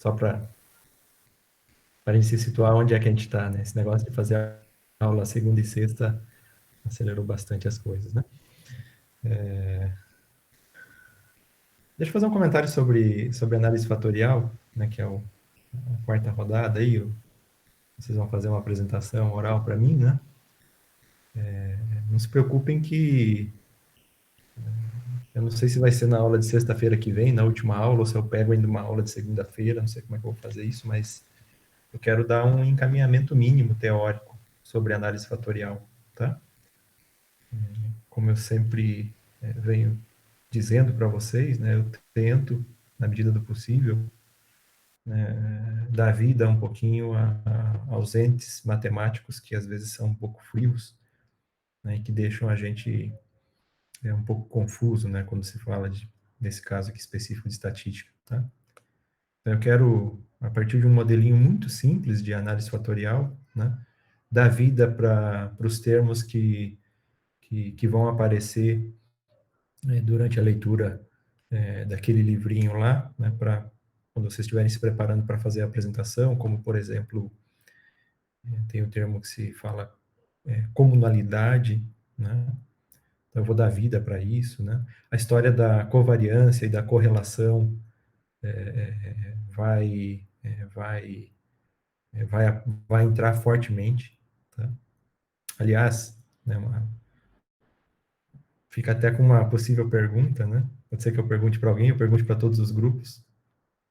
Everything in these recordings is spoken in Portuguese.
só para a gente se situar onde é que a gente está, né? Esse negócio de fazer a aula segunda e sexta acelerou bastante as coisas, né? Deixa eu fazer um comentário sobre análise fatorial, né, que é a quarta rodada aí. Vocês vão fazer uma apresentação oral para mim, né? Não se preocupem que eu não sei se vai ser na aula de sexta-feira que vem, na última aula, ou se eu pego ainda uma aula de segunda-feira, não sei como é que eu vou fazer isso, mas eu quero dar um encaminhamento mínimo teórico sobre análise fatorial, tá? Como eu sempre venho dizendo para vocês, né, eu tento, na medida do possível, dar vida um pouquinho aos entes matemáticos que às vezes são um pouco frios, né, e que deixam a gente um pouco confuso, né, quando se fala desse caso aqui específico de estatística, tá? Então, eu quero, a partir de um modelinho muito simples de análise fatorial, né, dar vida para os termos que vão aparecer durante a leitura daquele livrinho lá, né, para quando vocês estiverem se preparando para fazer a apresentação, como, por exemplo, tem o termo que se fala comunalidade, né? Então, eu vou dar vida para isso, né? A história da covariância e da correlação vai, vai, vai entrar fortemente, tá? Aliás, né, fica até com uma possível pergunta, né? Pode ser que eu pergunte para alguém, eu pergunte para todos os grupos.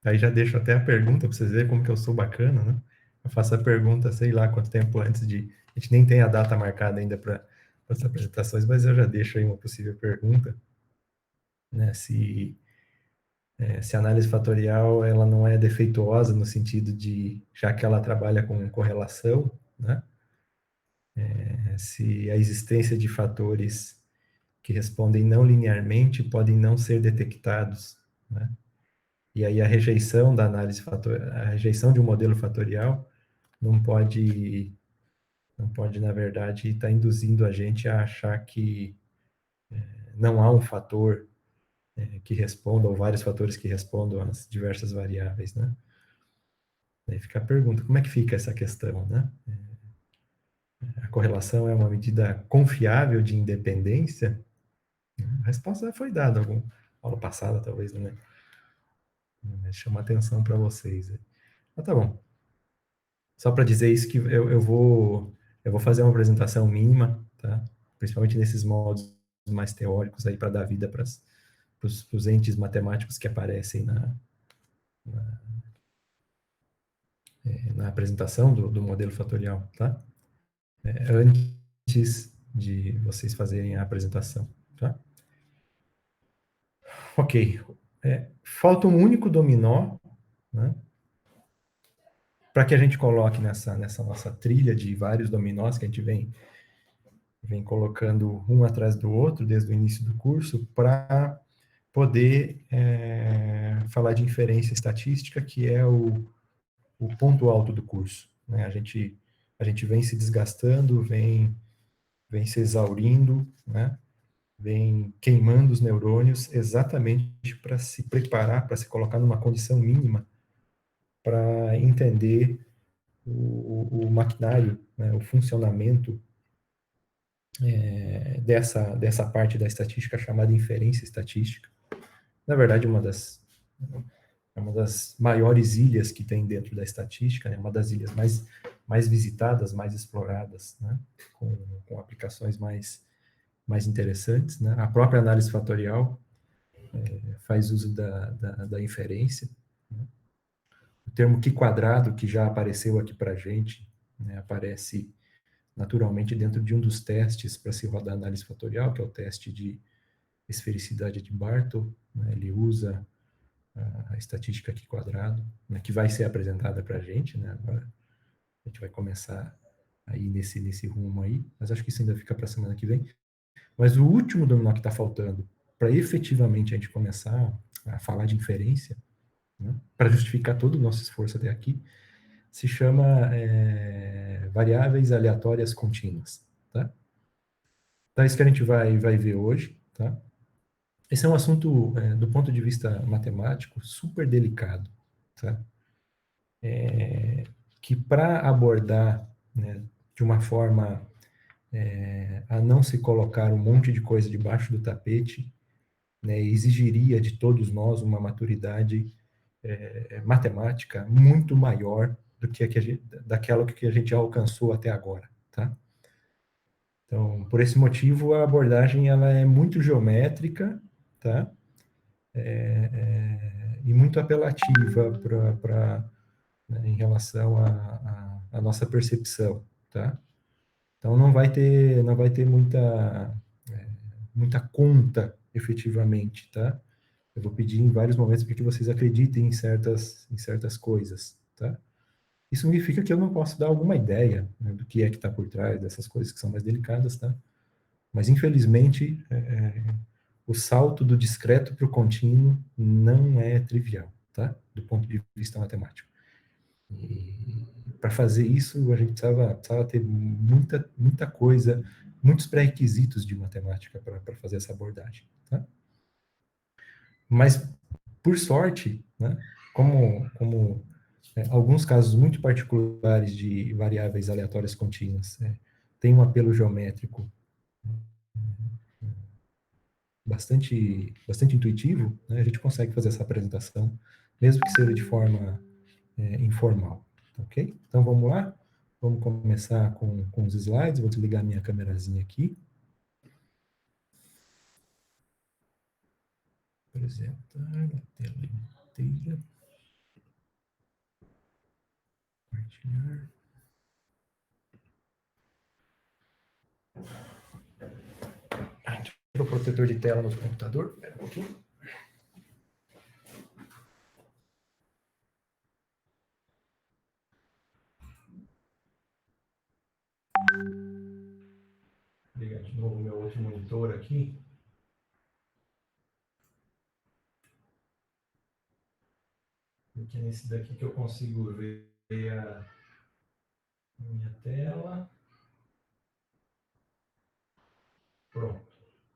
Aí já deixo até a pergunta para vocês verem como que eu sou bacana, né? Eu faço a pergunta, sei lá, quanto tempo antes de... A gente nem tem a data marcada ainda para as apresentações, mas eu já deixo aí uma possível pergunta, né? Se a análise fatorial ela não é defeituosa no sentido de, já que ela trabalha com correlação, né? Se a existência de fatores que respondem não linearmente podem não ser detectados, né? E aí a rejeição da análise fatorial, a rejeição de um modelo fatorial não pode, na verdade, estar induzindo a gente a achar que não há um fator que responda, ou vários fatores que respondam às diversas variáveis, né? Aí fica a pergunta, como é que fica essa questão, né? A correlação é uma medida confiável de independência? A resposta foi dada alguma aula passada, talvez, não é? Mas chama atenção para vocês. Mas tá bom. Só para dizer isso que eu vou fazer uma apresentação mínima, tá? Principalmente nesses modos mais teóricos aí para dar vida para os entes matemáticos que aparecem na apresentação do modelo fatorial, tá? Antes de vocês fazerem a apresentação, tá? Ok. Falta um único dominó, né? Para que a gente coloque nessa nossa trilha de vários dominós que a gente vem colocando um atrás do outro desde o início do curso, para poder falar de inferência estatística, que é o ponto alto do curso, né? A gente vem se desgastando, vem se exaurindo, né? Vem queimando os neurônios exatamente para se preparar, para se colocar numa condição mínima para entender o maquinário, né? O funcionamento dessa parte da estatística chamada inferência estatística. Na verdade, uma das maiores ilhas que tem dentro da estatística, né? Uma das ilhas mais visitadas, mais exploradas, né? Com aplicações mais interessantes, né? A própria análise fatorial faz uso da inferência, né? O termo Q quadrado, que já apareceu aqui para a gente, né? Aparece naturalmente dentro de um dos testes para se rodar análise fatorial, que é o teste de esfericidade de Bartow, né? Ele usa a estatística Q quadrado, né? Que vai ser apresentada para a gente, né? Agora a gente vai começar aí nesse rumo aí, mas acho que isso ainda fica para a semana que vem. Mas o último dominó que está faltando para efetivamente a gente começar a falar de inferência, né? Para justificar todo o nosso esforço até aqui, se chama variáveis aleatórias contínuas, tá? Então, é isso que a gente vai ver hoje, tá? Esse é um assunto, do ponto de vista matemático, super delicado, tá? que para abordar, né, de uma forma a não se colocar um monte de coisa debaixo do tapete, né, exigiria de todos nós uma maturidade matemática muito maior do que daquela que a gente já alcançou até agora, tá? Então, por esse motivo, a abordagem ela é muito geométrica, tá? E muito apelativa né, em relação à nossa percepção, tá? Então, não vai ter muita conta, efetivamente, tá? Eu vou pedir em vários momentos para que vocês acreditem em certas coisas, tá? Isso significa que eu não posso dar alguma ideia, né, do que é que está por trás dessas coisas que são mais delicadas, tá? Mas, infelizmente, o salto do discreto para o contínuo não é trivial, tá? Do ponto de vista matemático. E para fazer isso, a gente precisava ter muita coisa, muitos pré-requisitos de matemática para fazer essa abordagem, tá? Mas, por sorte, né, como alguns casos muito particulares de variáveis aleatórias contínuas têm um apelo geométrico bastante intuitivo, né, a gente consegue fazer essa apresentação, mesmo que seja de forma informal, ok? Então, vamos lá? Vamos começar com os slides, vou desligar minha câmerazinha aqui. Apresentar a tela inteira. Compartilhar. Tira o protetor de tela no computador. Espera um pouquinho. Vou ligar de novo o meu outro monitor aqui. Porque é nesse daqui que eu consigo ver a minha tela. Pronto.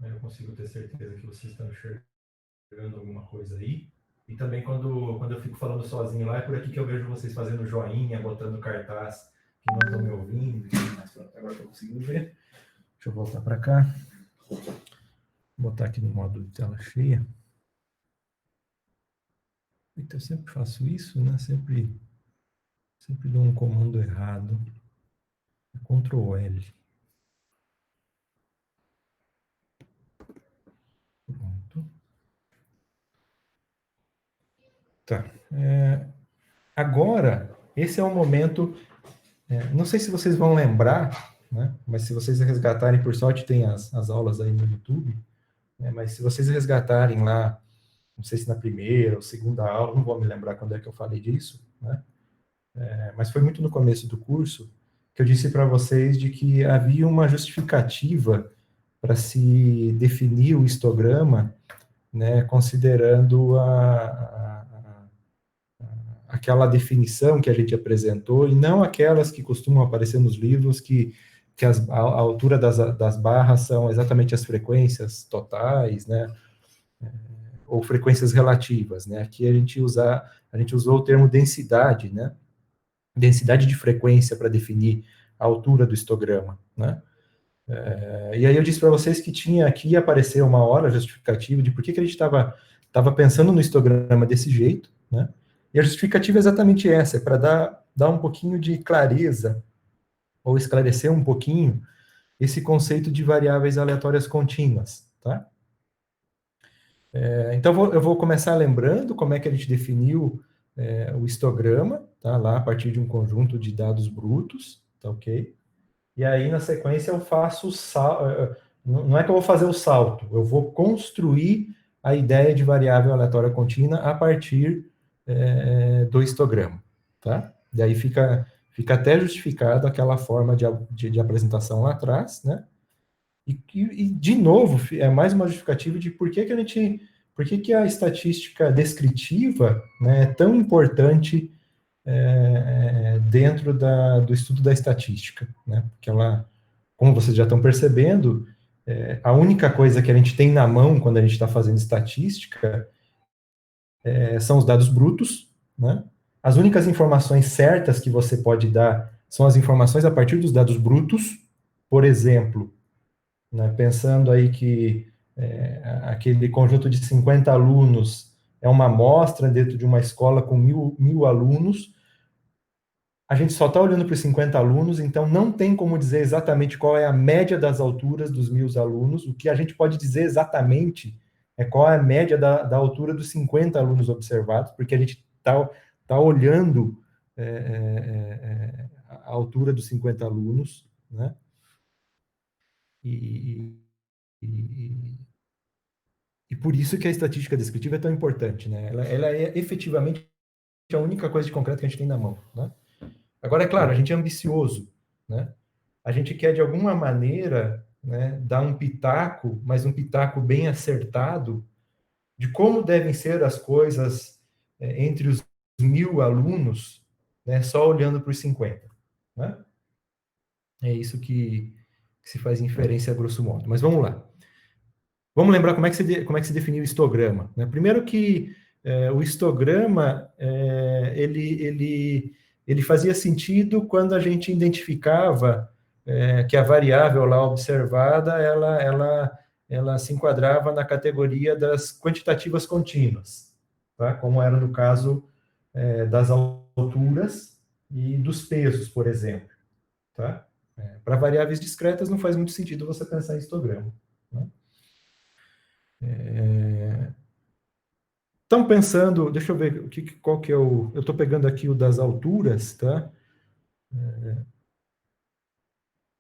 Aí eu consigo ter certeza que vocês estão enxergando alguma coisa aí. E também quando eu fico falando sozinho lá, é por aqui que eu vejo vocês fazendo joinha, botando cartaz que não estão me ouvindo. Mas pronto, agora eu consigo ver. Deixa eu voltar para cá. Vou botar aqui no modo de tela cheia. Então, eu sempre faço isso, né? Sempre dou um comando errado. Ctrl L. Pronto. Tá. Agora, esse é o momento. Não sei se vocês vão lembrar, né? Mas se vocês resgatarem, por sorte, tem as aulas aí no YouTube. Né? Mas se vocês resgatarem lá, não sei se na primeira ou segunda aula, não vou me lembrar quando é que eu falei disso, né? Mas foi muito no começo do curso que eu disse para vocês de que havia uma justificativa para se definir o histograma, né, considerando aquela definição que a gente apresentou, e não aquelas que costumam aparecer nos livros, que a altura das barras são exatamente as frequências totais, né, ou frequências relativas, né, aqui a gente usou o termo densidade, né, densidade de frequência para definir a altura do histograma, né. E aí eu disse para vocês que tinha aqui aparecer uma hora justificativa de por que a gente estava pensando no histograma desse jeito, né? E a justificativa é exatamente essa, é para dar um pouquinho de clareza, ou esclarecer um pouquinho, esse conceito de variáveis aleatórias contínuas, tá? Então, eu vou começar lembrando como é que a gente definiu o histograma, tá? Lá a partir de um conjunto de dados brutos, tá ok? E aí, na sequência, eu faço o salto. Não é que eu vou fazer o salto, eu vou construir a ideia de variável aleatória contínua a partir do histograma, tá? Daí fica até justificado aquela forma de apresentação lá atrás, né? E, de novo, é mais uma justificativa de por que a estatística descritiva, né, é tão importante dentro do estudo da estatística, né? Porque ela, como vocês já estão percebendo, a única coisa que a gente tem na mão quando a gente está fazendo estatística são os dados brutos, né? As únicas informações certas que você pode dar são as informações a partir dos dados brutos. Por exemplo, né, pensando aí que aquele conjunto de 50 alunos é uma amostra dentro de uma escola com mil alunos, a gente só está olhando para os 50 alunos, então não tem como dizer exatamente qual é a média das alturas dos 1.000 alunos. O que a gente pode dizer exatamente é qual é a média da altura dos 50 alunos observados, porque a gente está olhando a altura dos 50 alunos, né? E, e, e por isso que a estatística descritiva é tão importante, né? Ela é efetivamente a única coisa de concreto que a gente tem na mão, né? Agora, é claro, a gente é ambicioso, né? A gente quer, de alguma maneira, né, dar um pitaco, mas um pitaco bem acertado, de como devem ser as coisas entre os 1.000 alunos, né, só olhando para os 50, né? É isso que se faz inferência a grosso modo. Mas vamos lá. Vamos lembrar como é que se definiu o histograma, né? Primeiro que o histograma, ele fazia sentido quando a gente identificava que a variável lá observada, ela se enquadrava na categoria das quantitativas contínuas, tá? Como era no caso das alturas e dos pesos, por exemplo, tá? Para variáveis discretas não faz muito sentido você pensar em histograma, né? Estão pensando, deixa eu ver qual que é o. Eu estou pegando aqui o das alturas, tá?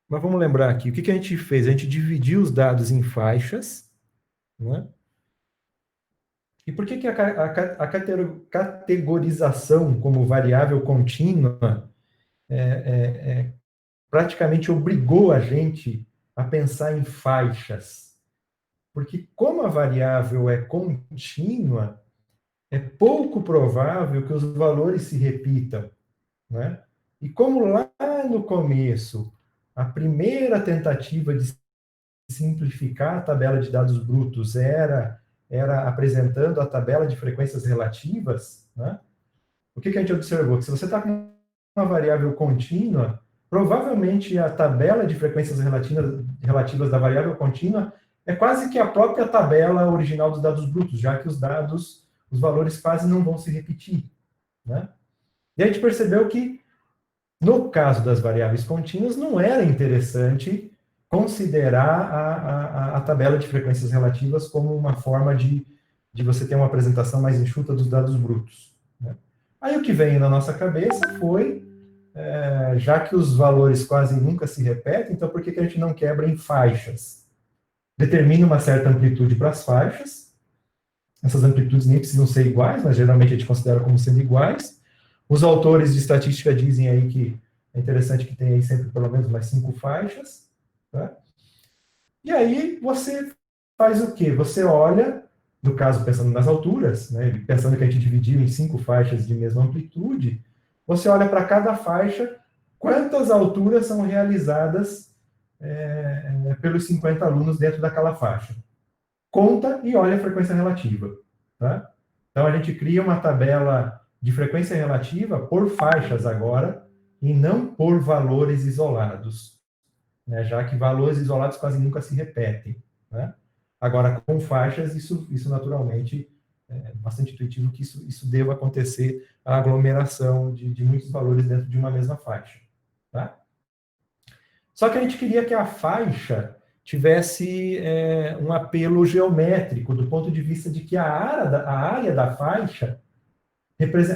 Mas vamos lembrar aqui, o que a gente fez? A gente dividiu os dados em faixas, né? E por que a categorização como variável contínua praticamente obrigou a gente a pensar em faixas? Porque como a variável é contínua, é pouco provável que os valores se repitam, né? E como lá no começo, a primeira tentativa de simplificar a tabela de dados brutos era apresentando a tabela de frequências relativas, né? O que a gente observou? Que se você está com uma variável contínua, provavelmente a tabela de frequências relativas da variável contínua é quase que a própria tabela original dos dados brutos, já que os valores quase não vão se repetir, né? E a gente percebeu que, no caso das variáveis contínuas, não era interessante considerar a tabela de frequências relativas como uma forma de você ter uma apresentação mais enxuta dos dados brutos, né? Aí o que veio na nossa cabeça foi, já que os valores quase nunca se repetem, então por que a gente não quebra em faixas? Determina uma certa amplitude para as faixas, essas amplitudes nem precisam ser iguais, mas geralmente a gente considera como sendo iguais. Os autores de estatística dizem aí que é interessante que tenha aí sempre pelo menos mais 5 faixas, tá? E aí você faz o quê? Você olha, no caso pensando nas alturas, né, pensando que a gente dividiu em 5 faixas de mesma amplitude, você olha para cada faixa, quantas alturas são realizadas pelos 50 alunos dentro daquela faixa. Conta e olha a frequência relativa, tá? Então a gente cria uma tabela de frequência relativa por faixas agora, e não por valores isolados, né? Já que valores isolados quase nunca se repetem, né? Agora, com faixas, isso naturalmente é bastante intuitivo que isso deva acontecer, a aglomeração de muitos valores dentro de uma mesma faixa, tá? Só que a gente queria que a faixa tivesse um apelo geométrico, do ponto de vista de que a área da faixa,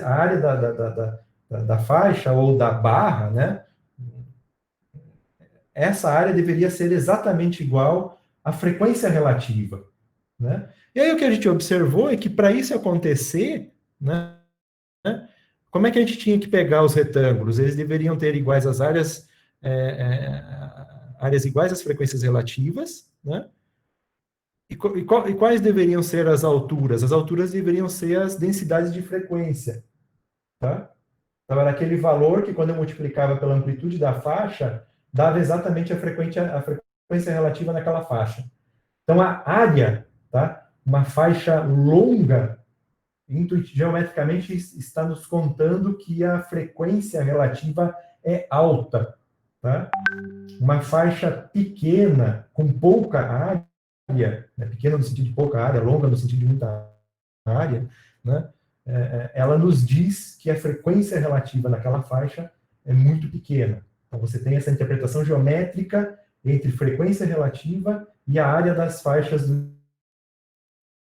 a área da faixa ou da barra, né? Essa área deveria ser exatamente igual à frequência relativa, né? E aí o que a gente observou é que para isso acontecer, né, como é que a gente tinha que pegar os retângulos? Eles deveriam ter iguais as áreas, áreas iguais às frequências relativas, né? E quais deveriam ser as alturas? As alturas deveriam ser as densidades de frequência, tá? Então, era aquele valor que, quando eu multiplicava pela amplitude da faixa, dava exatamente a frequência relativa naquela faixa. Então, a área, tá? Uma faixa longa geometricamente está nos contando que a frequência relativa é alta, tá? Uma faixa pequena, com pouca área, né, pequena no sentido de pouca área, longa no sentido de muita área, né, ela nos diz que a frequência relativa naquela faixa é muito pequena. Então, você tem essa interpretação geométrica entre frequência relativa e a área das faixas do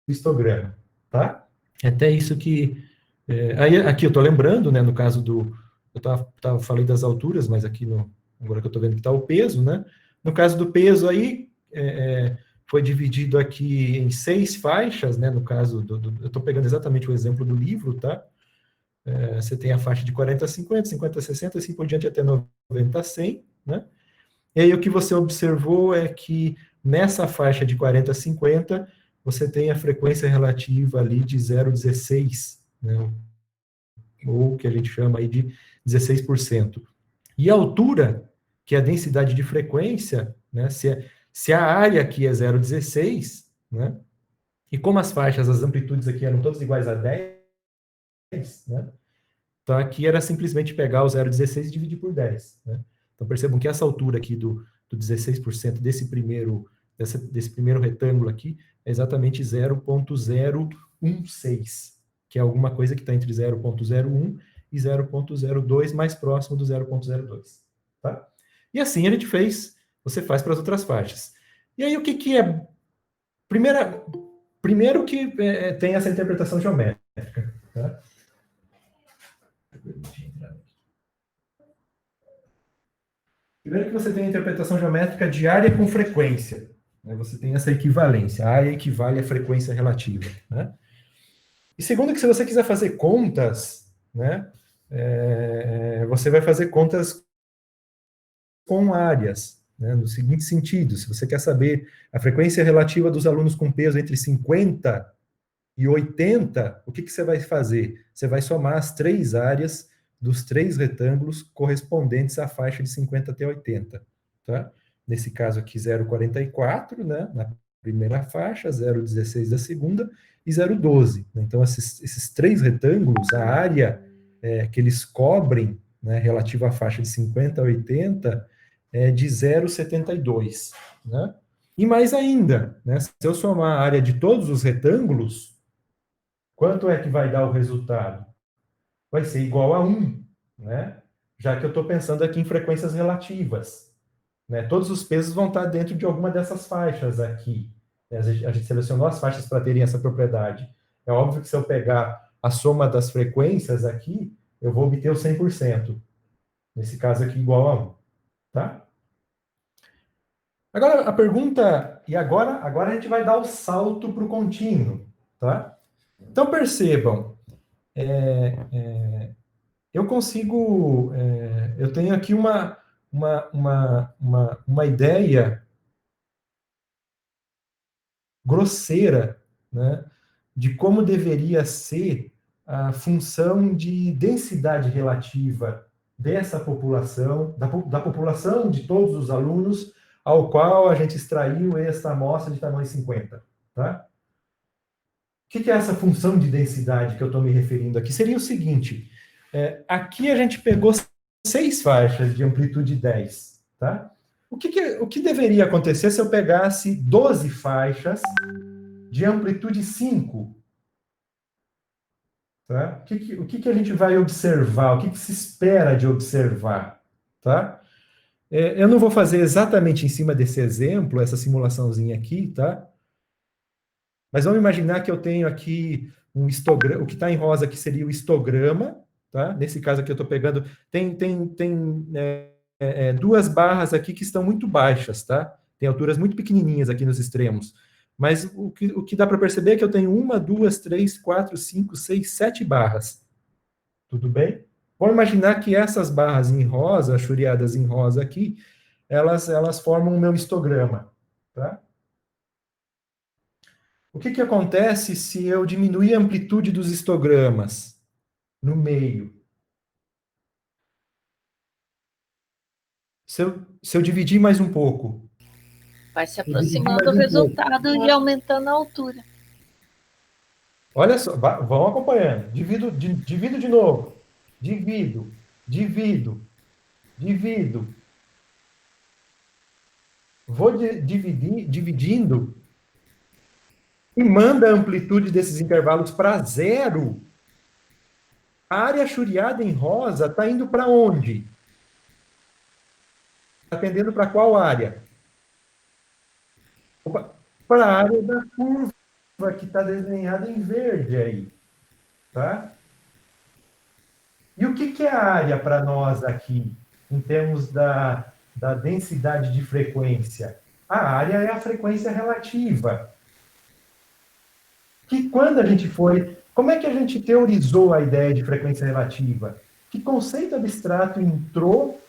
histograma, tá? É até isso que... aí, aqui eu estou lembrando, né, no caso do... Eu falei das alturas, mas aqui, agora que eu estou vendo que está o peso, né? No caso do peso aí, foi dividido aqui em 6 faixas, né? No caso, eu estou pegando exatamente o exemplo do livro, tá? Você tem a faixa de 40 a 50, 50 a 60, assim por diante até 90 a 100, né? E aí o que você observou é que nessa faixa de 40 a 50, você tem a frequência relativa ali de 0,16, né? Ou que a gente chama aí de 16%. E a altura, que é a densidade de frequência, né? Se a área aqui é 0,16, né? E como as faixas, as amplitudes aqui eram todas iguais a 10, né? Então aqui era simplesmente pegar o 0,16 e dividir por 10, né? Então percebam que essa altura aqui do 16% desse primeiro retângulo aqui é exatamente 0,016, que é alguma coisa que está entre 0,01 e 0,02, mais próximo do 0,02. Tá? E assim a gente você faz para as outras faixas. E aí o que é... Primeiro que tem essa interpretação geométrica. Tá? Primeiro que você tem a interpretação geométrica de área com frequência. Né? Você tem essa equivalência. A área equivale à frequência relativa. Né? E segundo que se você quiser fazer contas, né, você vai fazer contas com áreas, né, no seguinte sentido: se você quer saber a frequência relativa dos alunos com peso entre 50 e 80, o que você vai fazer? Você vai somar as 3 áreas dos 3 retângulos correspondentes à faixa de 50 até 80. Tá? Nesse caso aqui, 0,44, né, na primeira faixa, 0,16 da segunda e 0,12. Então, esses 3 retângulos, a área que eles cobrem, né, relativa à faixa de 50 a 80, é de 0,72. Né? E mais ainda, né, se eu somar a área de todos os retângulos, quanto é que vai dar o resultado? Vai ser igual a 1, né? Já que eu estou pensando aqui em frequências relativas. Né? Todos os pesos vão estar dentro de alguma dessas faixas aqui. A gente selecionou as faixas para terem essa propriedade. É óbvio que se eu pegar a soma das frequências aqui, eu vou obter o 100%. Nesse caso aqui, igual a 1. Tá? Agora, a pergunta... E agora a gente vai dar o salto para o contínuo. Tá? Então, percebam, eu consigo, eu tenho aqui uma ideia grosseira, né, de como deveria ser a função de densidade relativa dessa população, da população de todos os alunos, ao qual a gente extraiu esta amostra de tamanho 50. Tá? O que é essa função de densidade que eu estou me referindo aqui? Seria o seguinte: aqui a gente pegou 6 faixas de amplitude 10, tá? O que deveria acontecer se eu pegasse 12 faixas de amplitude 5? Tá? O que a gente vai observar? O que se espera de observar? Tá? Eu não vou fazer exatamente em cima desse exemplo, essa simulaçãozinha aqui, tá? Mas vamos imaginar que eu tenho aqui um histograma, o que está em rosa aqui seria o histograma, tá? Nesse caso aqui eu estou pegando, tem 2 barras aqui que estão muito baixas, tá? Tem alturas muito pequenininhas aqui nos extremos. Mas o que dá para perceber é que eu tenho 1, 2, 3, 4, 5, 6, 7 barras. Tudo bem? Vamos imaginar que essas barras em rosa, chureadas em rosa aqui, elas formam o meu histograma, tá? O que acontece se eu diminuir a amplitude dos histogramas no meio? Se eu dividir mais um pouco. Vai se aproximando o resultado e aumentando a altura. Olha só, vão acompanhando. Divido de novo. Divido, divido, divido. Vou dividindo e manda a amplitude desses intervalos para zero. A área churiada em rosa está indo para onde? Está tendendo para qual área? Para a área da curva que está desenhada em verde aí, tá? E o que é a área para nós aqui, em termos da densidade de frequência? A área é a frequência relativa. Que quando a gente foi. Como é que a gente teorizou a ideia de frequência relativa? Que conceito abstrato entrou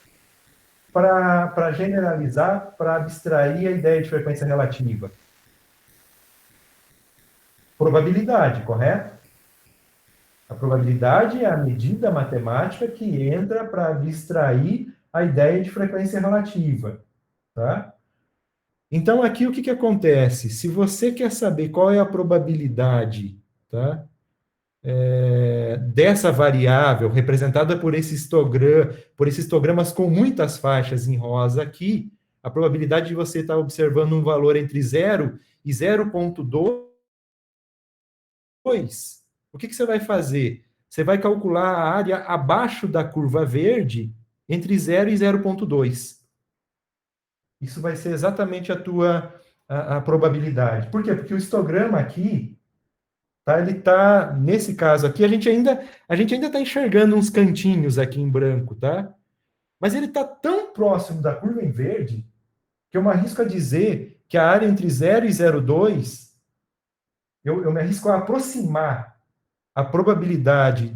para generalizar, para abstrair a ideia de frequência relativa? Probabilidade, correto? A probabilidade é a medida matemática que entra para abstrair a ideia de frequência relativa, tá? Então, aqui o que acontece? Se você quer saber qual é a probabilidade, tá? Dessa variável representada por esses histogramas com muitas faixas em rosa aqui, a probabilidade de você estar observando um valor entre 0 e 0,2, o que você vai fazer? Você vai calcular a área abaixo da curva verde entre 0 e 0,2. Isso vai ser exatamente a probabilidade. Por quê? Porque o histograma aqui, tá, ele está, nesse caso aqui, a gente ainda está enxergando uns cantinhos aqui em branco, tá? Mas ele está tão próximo da curva em verde que eu me arrisco a dizer que a área entre 0 e 0,2, eu me arrisco a aproximar a probabilidade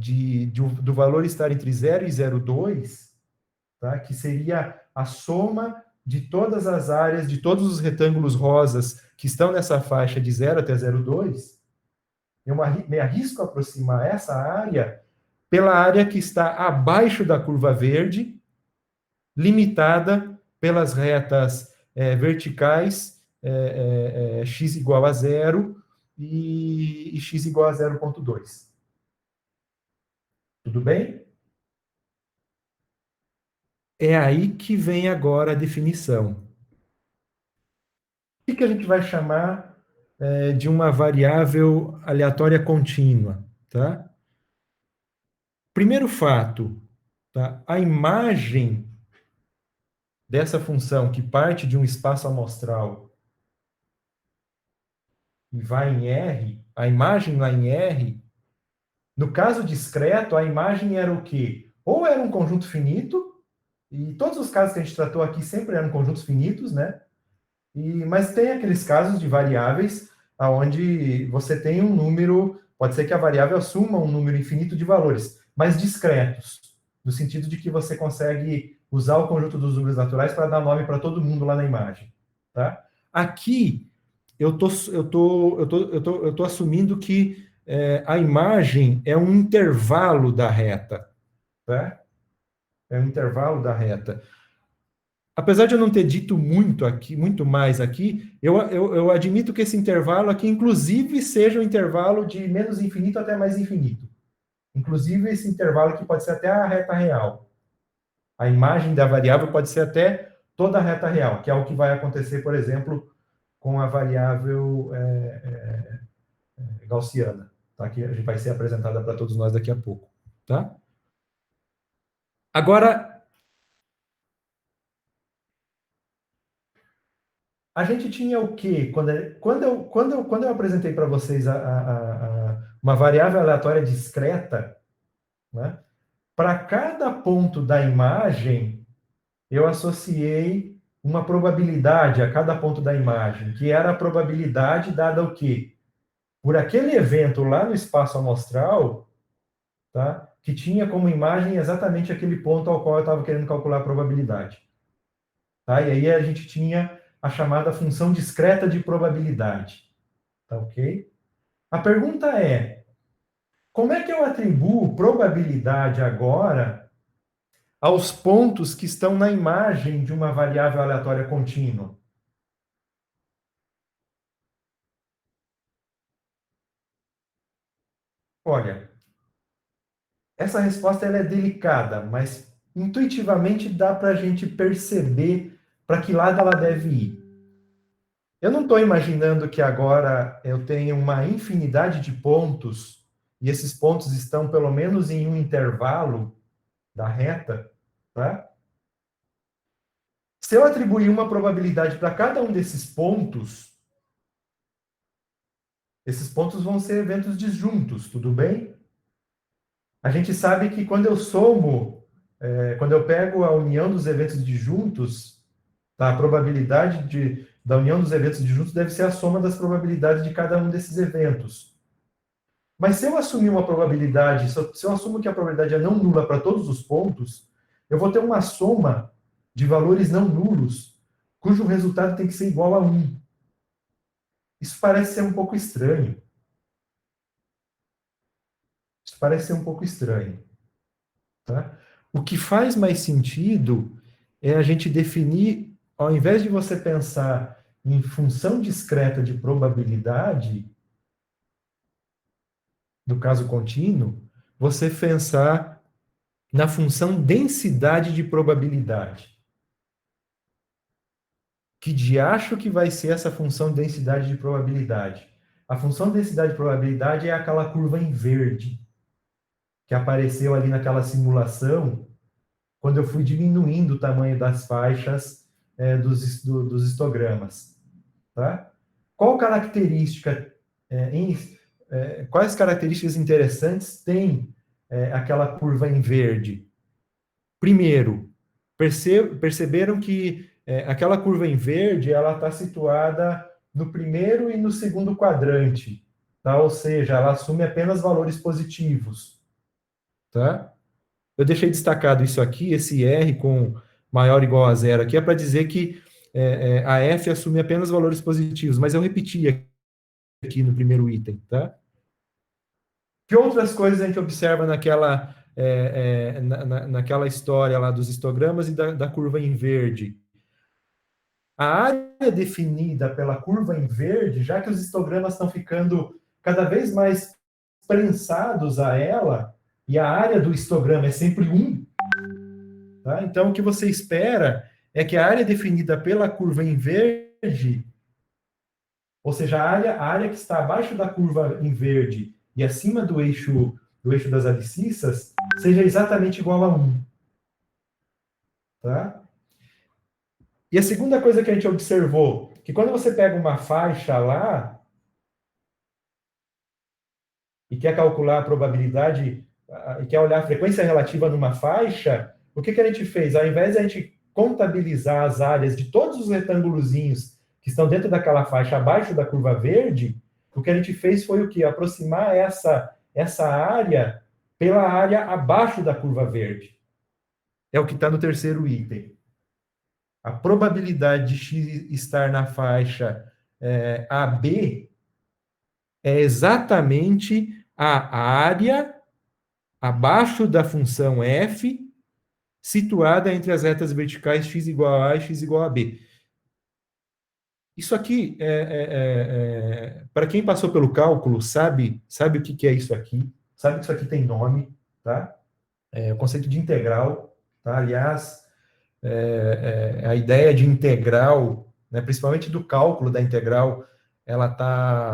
do valor estar entre 0 e 0,2, tá? Que seria a soma de todas as áreas, de todos os retângulos rosas que estão nessa faixa de 0 até 0,2, eu me arrisco a aproximar essa área pela área que está abaixo da curva verde, limitada pelas retas verticais x igual a zero e x igual a 0,2. Tudo bem? É aí que vem agora a definição. O que a gente vai chamar de uma variável aleatória contínua? Tá? Primeiro fato, tá? A imagem dessa função que parte de um espaço amostral e vai em R, a imagem lá em R, no caso discreto, a imagem era o quê? Ou era um conjunto finito, e todos os casos que a gente tratou aqui sempre eram conjuntos finitos, né? Mas tem aqueles casos de variáveis onde você tem um número, pode ser que a variável assuma um número infinito de valores, mas discretos, no sentido de que você consegue usar o conjunto dos números naturais para dar nome para todo mundo lá na imagem, tá? Aqui eu tô assumindo que a imagem é um intervalo da reta, tá? É um intervalo da reta. Apesar de eu não ter dito muito aqui, muito mais aqui, eu admito que esse intervalo aqui, inclusive, seja um intervalo de menos infinito até mais infinito. Inclusive, esse intervalo aqui pode ser até a reta real. A imagem da variável pode ser até toda a reta real, que é o que vai acontecer, por exemplo, com a variável gaussiana, tá? Que a gente vai ser apresentada para todos nós daqui a pouco. Tá? Agora, a gente tinha o quê? Quando eu apresentei para vocês uma variável aleatória discreta, né? Para cada ponto da imagem, eu associei uma probabilidade a cada ponto da imagem, que era a probabilidade dada o quê? Por aquele evento lá no espaço amostral, tá? Que tinha como imagem exatamente aquele ponto ao qual eu estava querendo calcular a probabilidade. Tá? E aí a gente tinha a chamada função discreta de probabilidade. Tá ok? A pergunta é, como é que eu atribuo probabilidade agora aos pontos que estão na imagem de uma variável aleatória contínua? Olha, essa resposta ela é delicada, mas intuitivamente dá para a gente perceber para que lado ela deve ir. Eu não estou imaginando que agora eu tenha uma infinidade de pontos e esses pontos estão pelo menos em um intervalo da reta, tá? Se eu atribuir uma probabilidade para cada um desses pontos, esses pontos vão ser eventos disjuntos, tudo bem? A gente sabe que quando eu somo, quando eu pego a união dos eventos disjuntos, tá? A probabilidade da união dos eventos disjuntos deve ser a soma das probabilidades de cada um desses eventos. Mas se eu assumir uma probabilidade, se eu assumo que a probabilidade é não nula para todos os pontos, eu vou ter uma soma de valores não nulos, cujo resultado tem que ser igual a 1. Isso parece ser um pouco estranho. Isso parece ser um pouco estranho. Tá? O que faz mais sentido é a gente definir, ao invés de você pensar em função discreta de probabilidade, do caso contínuo, você pensar na função densidade de probabilidade. Que diacho que vai ser essa função densidade de probabilidade? A função densidade de probabilidade é aquela curva em verde que apareceu ali naquela simulação quando eu fui diminuindo o tamanho das faixas dos histogramas. Tá? Qual característica, quais características interessantes tem aquela curva em verde? Primeiro, perceberam que aquela curva em verde ela está situada no primeiro e no segundo quadrante, tá? Ou seja, ela assume apenas valores positivos, tá? Eu deixei destacado isso aqui, esse R com maior ou igual a zero aqui, é para dizer que a F assume apenas valores positivos, mas eu repeti aqui no primeiro item, tá? Que outras coisas a gente observa naquela história lá dos histogramas e da curva em verde? A área definida pela curva em verde, já que os histogramas estão ficando cada vez mais prensados a ela, e a área do histograma é sempre 1, tá? Então, o que você espera é que a área definida pela curva em verde, ou seja, a área que está abaixo da curva em verde e acima do eixo das abscissas, seja exatamente igual a 1. Tá? E a segunda coisa que a gente observou, que quando você pega uma faixa lá e quer calcular a probabilidade, e quer olhar a frequência relativa numa faixa, o que a gente fez? Ao invés de a gente contabilizar as áreas de todos os retângulozinhos que estão dentro daquela faixa abaixo da curva verde, o que a gente fez foi o quê? Aproximar essa área pela área abaixo da curva verde. É o que está no terceiro item. A probabilidade de x estar na faixa AB é exatamente a área abaixo da função f, situada entre as retas verticais x igual a A e x igual a B. Isso aqui, para quem passou pelo cálculo, sabe o que é isso aqui, sabe que isso aqui tem nome, tá? É o conceito de integral, tá? Aliás, a ideia de integral, né, principalmente do cálculo da integral, ela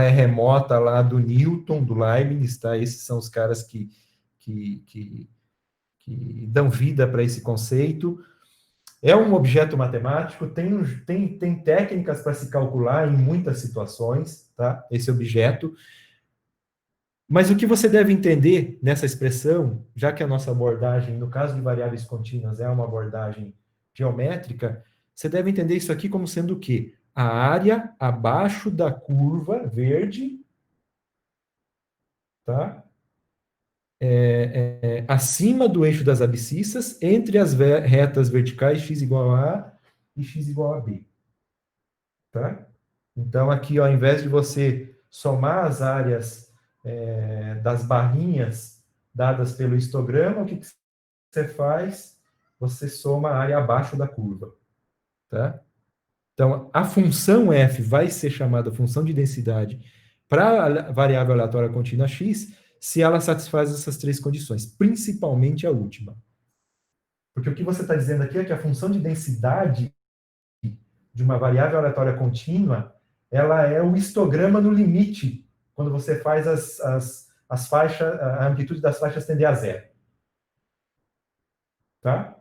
é remota lá do Newton, do Leibniz, tá? Esses são os caras que dão vida para esse conceito. É um objeto matemático, tem técnicas para se calcular em muitas situações, tá? Esse objeto. Mas o que você deve entender nessa expressão, já que a nossa abordagem, no caso de variáveis contínuas, é uma abordagem geométrica, você deve entender isso aqui como sendo o quê? A área abaixo da curva verde, tá? Acima do eixo das abscissas, entre as retas verticais x igual a A e x igual a B. Tá? Então, aqui, ó, ao invés de você somar as áreas das barrinhas dadas pelo histograma, o que você faz? Você soma a área abaixo da curva. Tá? Então, a função f vai ser chamada função de densidade para a variável aleatória contínua x, se ela satisfaz essas três condições, principalmente a última. Porque o que você está dizendo aqui é que a função de densidade de uma variável aleatória contínua, ela é o histograma no limite, quando você faz as faixas, a amplitude das faixas tender a zero. Tá?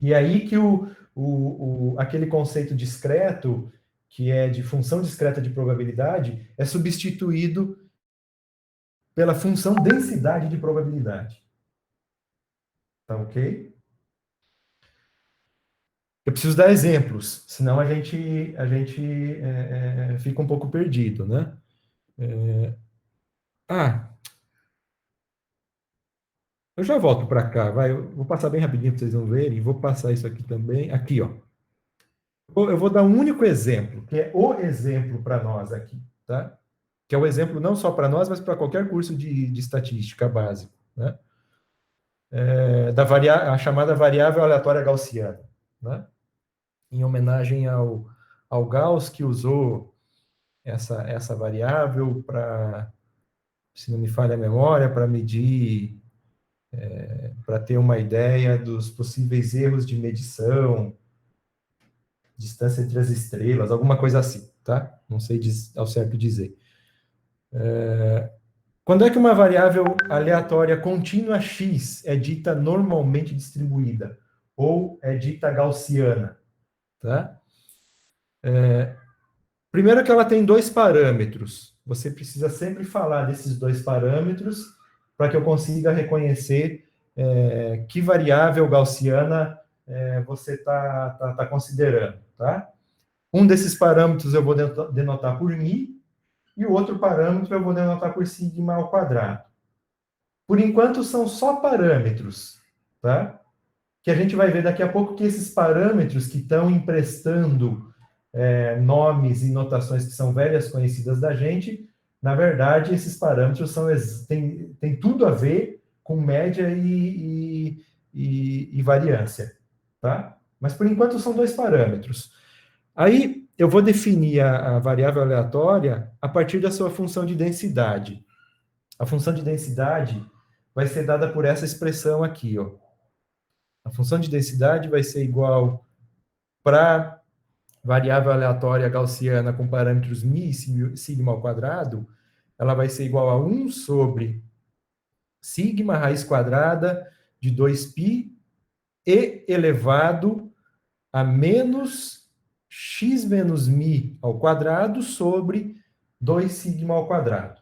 E aí que aquele conceito discreto, que é de função discreta de probabilidade, é substituído pela função densidade de probabilidade. Tá ok? Eu preciso dar exemplos, senão a gente fica um pouco perdido, né? Eu já volto para cá, vai. Eu vou passar bem rapidinho para vocês não verem. Vou passar isso aqui também. Aqui, ó. Eu vou dar um único exemplo, que é o exemplo para nós aqui, tá? Que é o exemplo não só para nós, mas para qualquer curso de estatística básico, né? A chamada variável aleatória gaussiana, né? Em homenagem ao Gauss, que usou essa variável para, se não me falha a memória, para medir, para ter uma ideia dos possíveis erros de medição, distância entre as estrelas, alguma coisa assim, tá? Não sei ao certo dizer. Quando é que uma variável aleatória contínua x é dita normalmente distribuída? Ou é dita gaussiana? Tá? Primeiro que ela tem dois parâmetros. Você precisa sempre falar desses dois parâmetros para que eu consiga reconhecer que variável gaussiana você está considerando. Tá? Um desses parâmetros eu vou denotar por μ, e o outro parâmetro eu vou denotar por sigma ao quadrado. Por enquanto, são só parâmetros, tá? Que a gente vai ver daqui a pouco que esses parâmetros que estão emprestando nomes e notações que são velhas conhecidas da gente, na verdade, esses parâmetros têm tudo a ver com média e variância, tá? Mas, por enquanto, são dois parâmetros. Aí, eu vou definir a variável aleatória a partir da sua função de densidade. A função de densidade vai ser dada por essa expressão aqui, ó. A função de densidade vai ser igual para variável aleatória gaussiana com parâmetros μ e sigma ao quadrado, ela vai ser igual a 1 sobre sigma raiz quadrada de 2π e elevado a menos x menos μ ao quadrado sobre 2 sigma ao quadrado.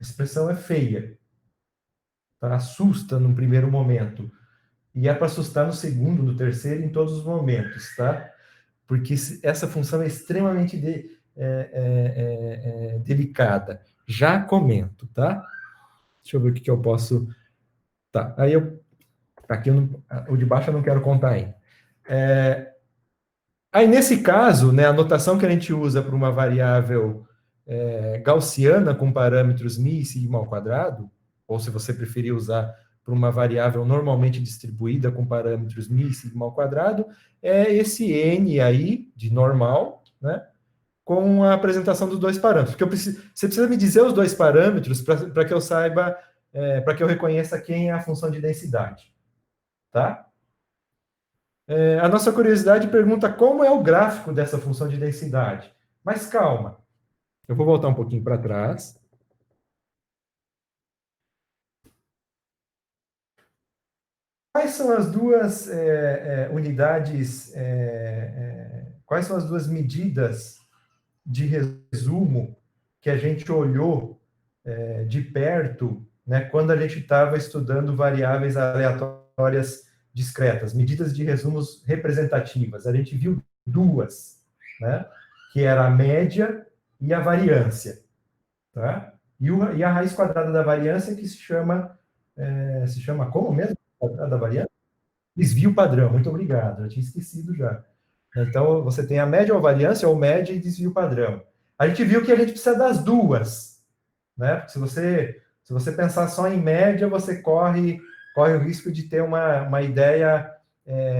A expressão é feia, tá? Assusta no primeiro momento. E é para assustar no segundo, no terceiro, em todos os momentos, tá? Porque essa função é extremamente delicada. Já comento, tá? Deixa eu ver o que eu posso... Tá, aí aqui o de baixo eu não quero contar ainda. Aí, nesse caso, né, a notação que a gente usa para uma variável gaussiana com parâmetros μ e sigma ao quadrado, ou se você preferir usar para uma variável normalmente distribuída com parâmetros μ e sigma ao quadrado, é esse n aí, de normal, né, com a apresentação dos dois parâmetros. Porque você precisa me dizer os dois parâmetros para que eu saiba, para que eu reconheça quem é a função de densidade. Tá? A nossa curiosidade pergunta como é o gráfico dessa função de densidade. Mas calma, eu vou voltar um pouquinho para trás. Quais são as duas unidades, quais são as duas medidas de resumo que a gente olhou de perto, né, quando a gente estava estudando variáveis aleatórias discretas, medidas de resumos representativas? A gente viu duas, né, que era a média e a variância. Tá? E a raiz quadrada da variância, que se chama como mesmo? Da variância? Desvio padrão, muito obrigado, eu tinha esquecido já. Então, você tem a média ou variância, ou média e desvio padrão. A gente viu que a gente precisa das duas, né? Porque se você pensar só em média, você corre o risco de ter uma ideia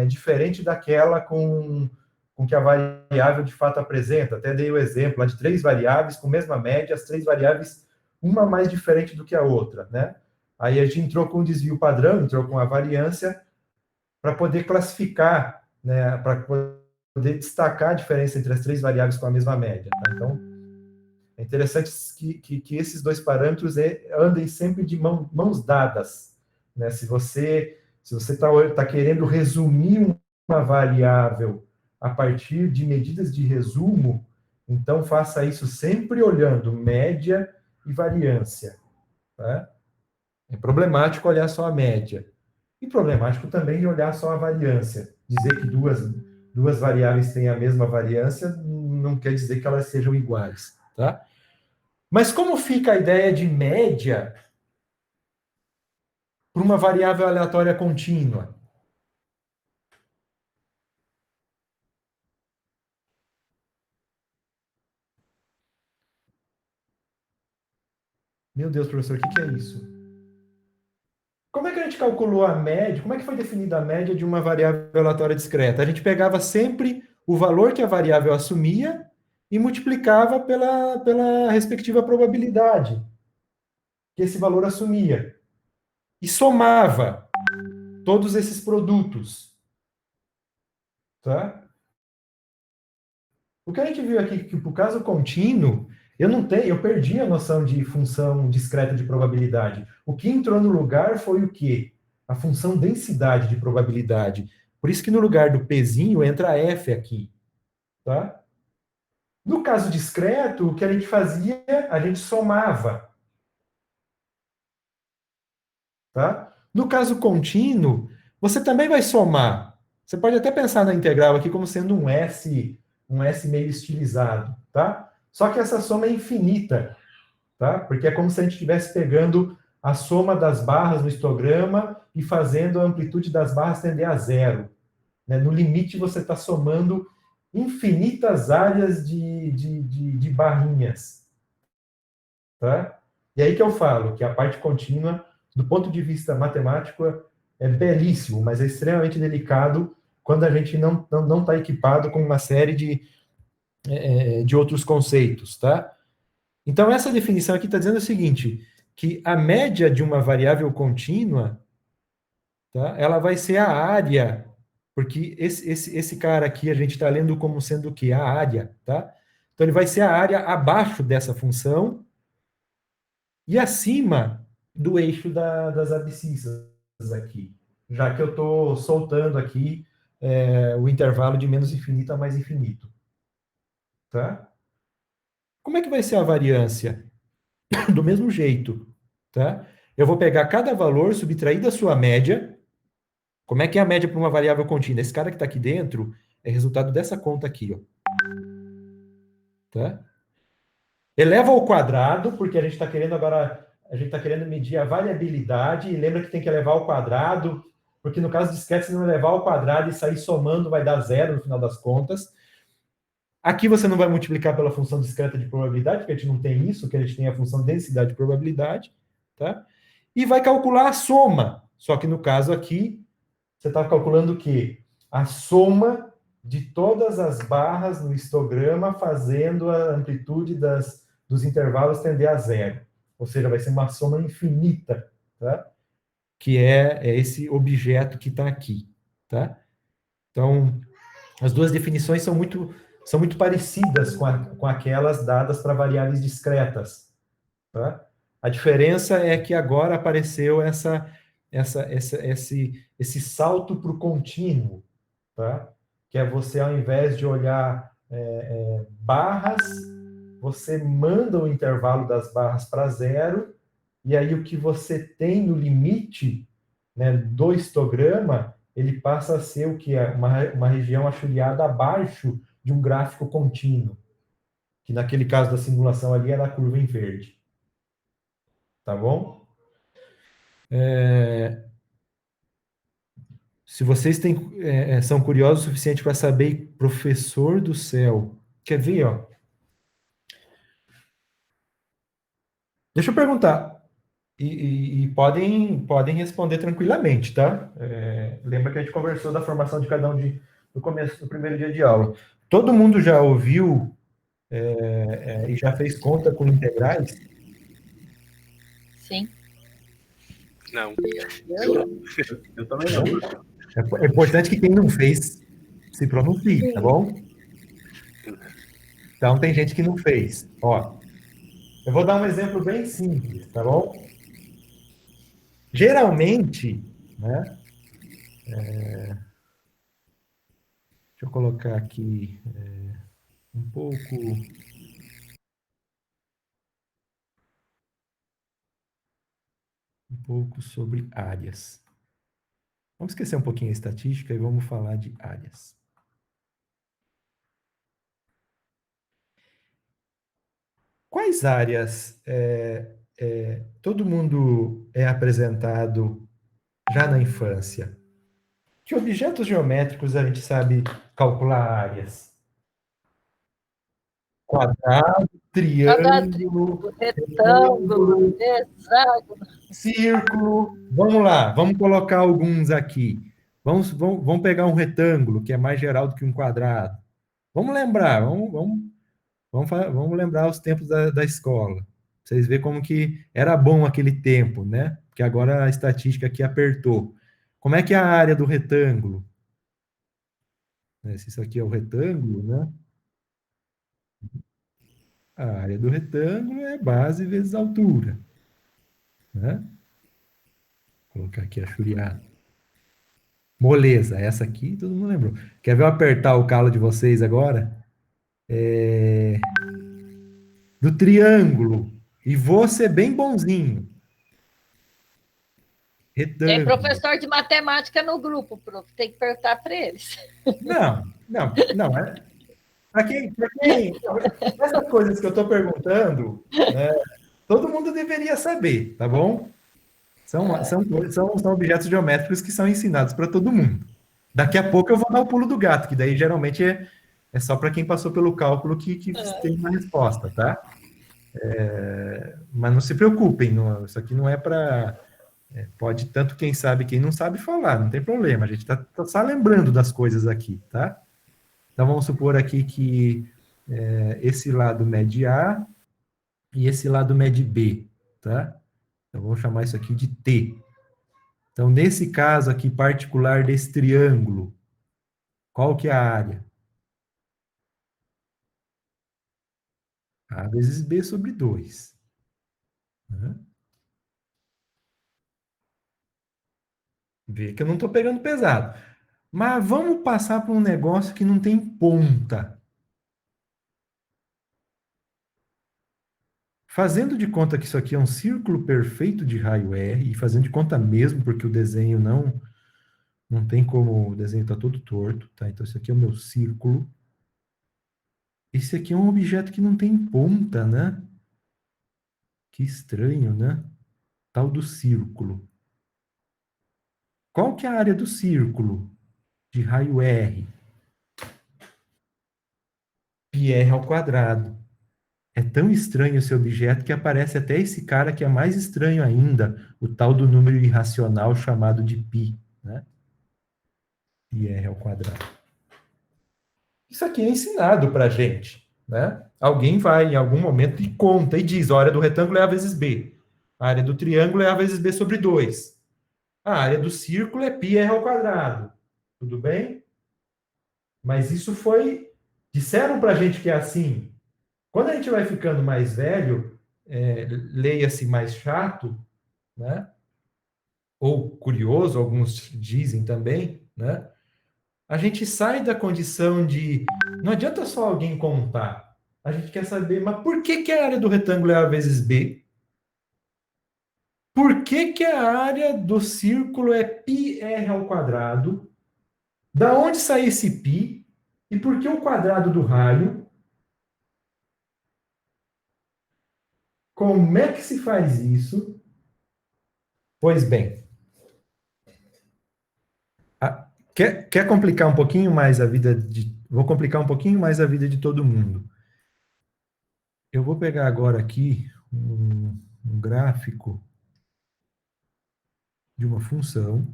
diferente daquela com com que a variável de fato apresenta. Até dei o exemplo lá de 3 variáveis com mesma média, as 3 variáveis, uma mais diferente do que a outra, né? Aí a gente entrou com o desvio padrão, entrou com a variância, para poder classificar, né, para poder destacar a diferença entre as 3 variáveis com a mesma média. Tá? Então, é interessante que esses dois parâmetros andem sempre de mãos dadas. Né? Se você está querendo resumir uma variável a partir de medidas de resumo, então faça isso sempre olhando média e variância. Tá? É problemático olhar só a média. E problemático também olhar só a variância. Dizer que duas variáveis têm a mesma variância não quer dizer que elas sejam iguais. Tá? Mas como fica a ideia de média para uma variável aleatória contínua? Meu Deus, professor, o que é isso? Como é que a gente calculou a média? Como é que foi definida a média de uma variável aleatória discreta? A gente pegava sempre o valor que a variável assumia e multiplicava pela respectiva probabilidade que esse valor assumia. E somava todos esses produtos. Tá? O que a gente viu aqui, que para o caso contínuo, eu perdi a noção de função discreta de probabilidade. O que entrou no lugar foi o quê? A função densidade de probabilidade. Por isso que no lugar do Pzinho entra F aqui. Tá? No caso discreto, o que a gente fazia? A gente somava. Tá? No caso contínuo, você também vai somar. Você pode até pensar na integral aqui como sendo um S meio estilizado, tá? Só que essa soma é infinita, tá? Porque é como se a gente estivesse pegando a soma das barras no histograma e fazendo a amplitude das barras tender a zero. Né? No limite, você está somando infinitas áreas de barrinhas, tá? E aí que eu falo que a parte contínua, do ponto de vista matemático, é belíssimo, mas é extremamente delicado quando a gente não está equipado com uma série de outros conceitos, tá? Então, essa definição aqui está dizendo o seguinte, que a média de uma variável contínua, tá, ela vai ser a área, porque esse cara aqui a gente está lendo como sendo o quê? A área, tá? Então, ele vai ser a área abaixo dessa função, e acima do eixo das abscissas aqui, já que eu estou soltando aqui o intervalo de menos infinito a mais infinito. Tá? Como é que vai ser a variância? Do mesmo jeito. Tá? Eu vou pegar cada valor, subtrair da sua média. Como é que é a média para uma variável contínua? Esse cara que está aqui dentro é resultado dessa conta aqui. Ó. Tá? Eleva ao quadrado, porque a gente está querendo agora, a gente está querendo medir a variabilidade, e lembra que tem que elevar ao quadrado, porque no caso de disquete, se não elevar ao quadrado e sair somando, vai dar zero no final das contas. Aqui você não vai multiplicar pela função discreta de probabilidade, porque a gente não tem isso, que a gente tem a função densidade de probabilidade, tá? E vai calcular a soma. Só que no caso aqui, você está calculando o quê? A soma de todas as barras no histograma, fazendo a amplitude dos intervalos tender a zero. Ou seja, vai ser uma soma infinita, tá? Que é esse objeto que está aqui, tá? Então, as duas definições são muito parecidas com aquelas dadas para variáveis discretas, tá? A diferença é que agora apareceu esse salto para o contínuo, tá? Que é você, ao invés de olhar barras, você manda o intervalo das barras para zero, e aí o que você tem no limite, né, do histograma, ele passa a ser o que é uma região achulhada abaixo de um gráfico contínuo, que naquele caso da simulação ali era a curva em verde. Tá bom? Se vocês são curiosos o suficiente para saber, professor do céu, quer ver, ó? Deixa eu perguntar. E podem responder tranquilamente, tá? Lembra que a gente conversou da formação de cada um no começo do primeiro dia de aula. Todo mundo já ouviu e já fez conta com integrais? Sim. Não. Eu também não. É importante que quem não fez se pronuncie, tá bom? Então, tem gente que não fez. Ó, eu vou dar um exemplo bem simples, tá bom? Geralmente, né? Deixa eu colocar aqui um pouco sobre áreas. Vamos esquecer um pouquinho a estatística e vamos falar de áreas. Quais áreas todo mundo é apresentado já na infância? Que objetos geométricos a gente sabe calcular áreas? Quadrado, triângulo, Retângulo, hexágono. círculo. Vamos lá, vamos colocar alguns aqui. Vamos pegar um retângulo, que é mais geral do que um quadrado. Vamos lembrar, vamos lembrar os tempos da escola. Vocês verem como que era bom aquele tempo, né? Porque agora a estatística aqui apertou. Como é que é a área do retângulo? Se isso aqui é o retângulo, né? A área do retângulo é base vezes altura, né? Vou colocar aqui a churiada. Moleza, essa aqui todo mundo lembrou. Quer ver eu apertar o calo de vocês agora? Do triângulo. E vou ser bem bonzinho. Tem Retângulo. professor de matemática no grupo, prof. Tem que perguntar para eles. Não. Para quem, essas coisas que eu estou perguntando, né, todo mundo deveria saber, tá bom? São objetos geométricos que são ensinados para todo mundo. Daqui a pouco eu vou dar o pulo do gato, que daí geralmente é só para quem passou pelo cálculo que tem uma resposta, tá? Mas não se preocupem, isso aqui não é para. Pode tanto quem sabe, quem não sabe falar, não tem problema. A gente está só lembrando das coisas aqui, tá? Então vamos supor aqui que esse lado mede A e esse lado mede B, tá? Então vamos chamar isso aqui de T. Então, nesse caso aqui particular desse triângulo, qual que é a área? A vezes B sobre 2. Né? Vê que eu não estou pegando pesado. Mas vamos passar para um negócio que não tem ponta. Fazendo de conta que isso aqui é um círculo perfeito de raio R, e fazendo de conta mesmo, porque o desenho não tem como, o desenho está todo torto, tá? Então, isso aqui é o meu círculo. Esse aqui é um objeto que não tem ponta, né? Que estranho, né? Tal do círculo. Qual que é a área do círculo de raio R? Πr ao quadrado. É tão estranho esse objeto que aparece até esse cara que é mais estranho ainda, o tal do número irracional chamado de π, né? Πr ao quadrado. Isso aqui é ensinado para gente, né? Alguém vai em algum momento e conta e diz, a área do retângulo é A vezes B. A área do triângulo é A vezes B sobre 2. A área do círculo é πr ao quadrado. Tudo bem? Mas isso disseram para a gente que é assim. Quando a gente vai ficando mais velho, leia-se mais chato, né? Ou curioso, alguns dizem também, né? A gente sai da condição de não adianta só alguém contar. A gente quer saber, mas por que a área do retângulo é A vezes B? Por que a área do círculo é πr ao quadrado? Da onde sai esse π? E por que o quadrado do raio? Como é que se faz isso? Pois bem, quer complicar um pouquinho mais a vida de. Vou complicar um pouquinho mais a vida de todo mundo. Eu vou pegar agora aqui um gráfico de uma função.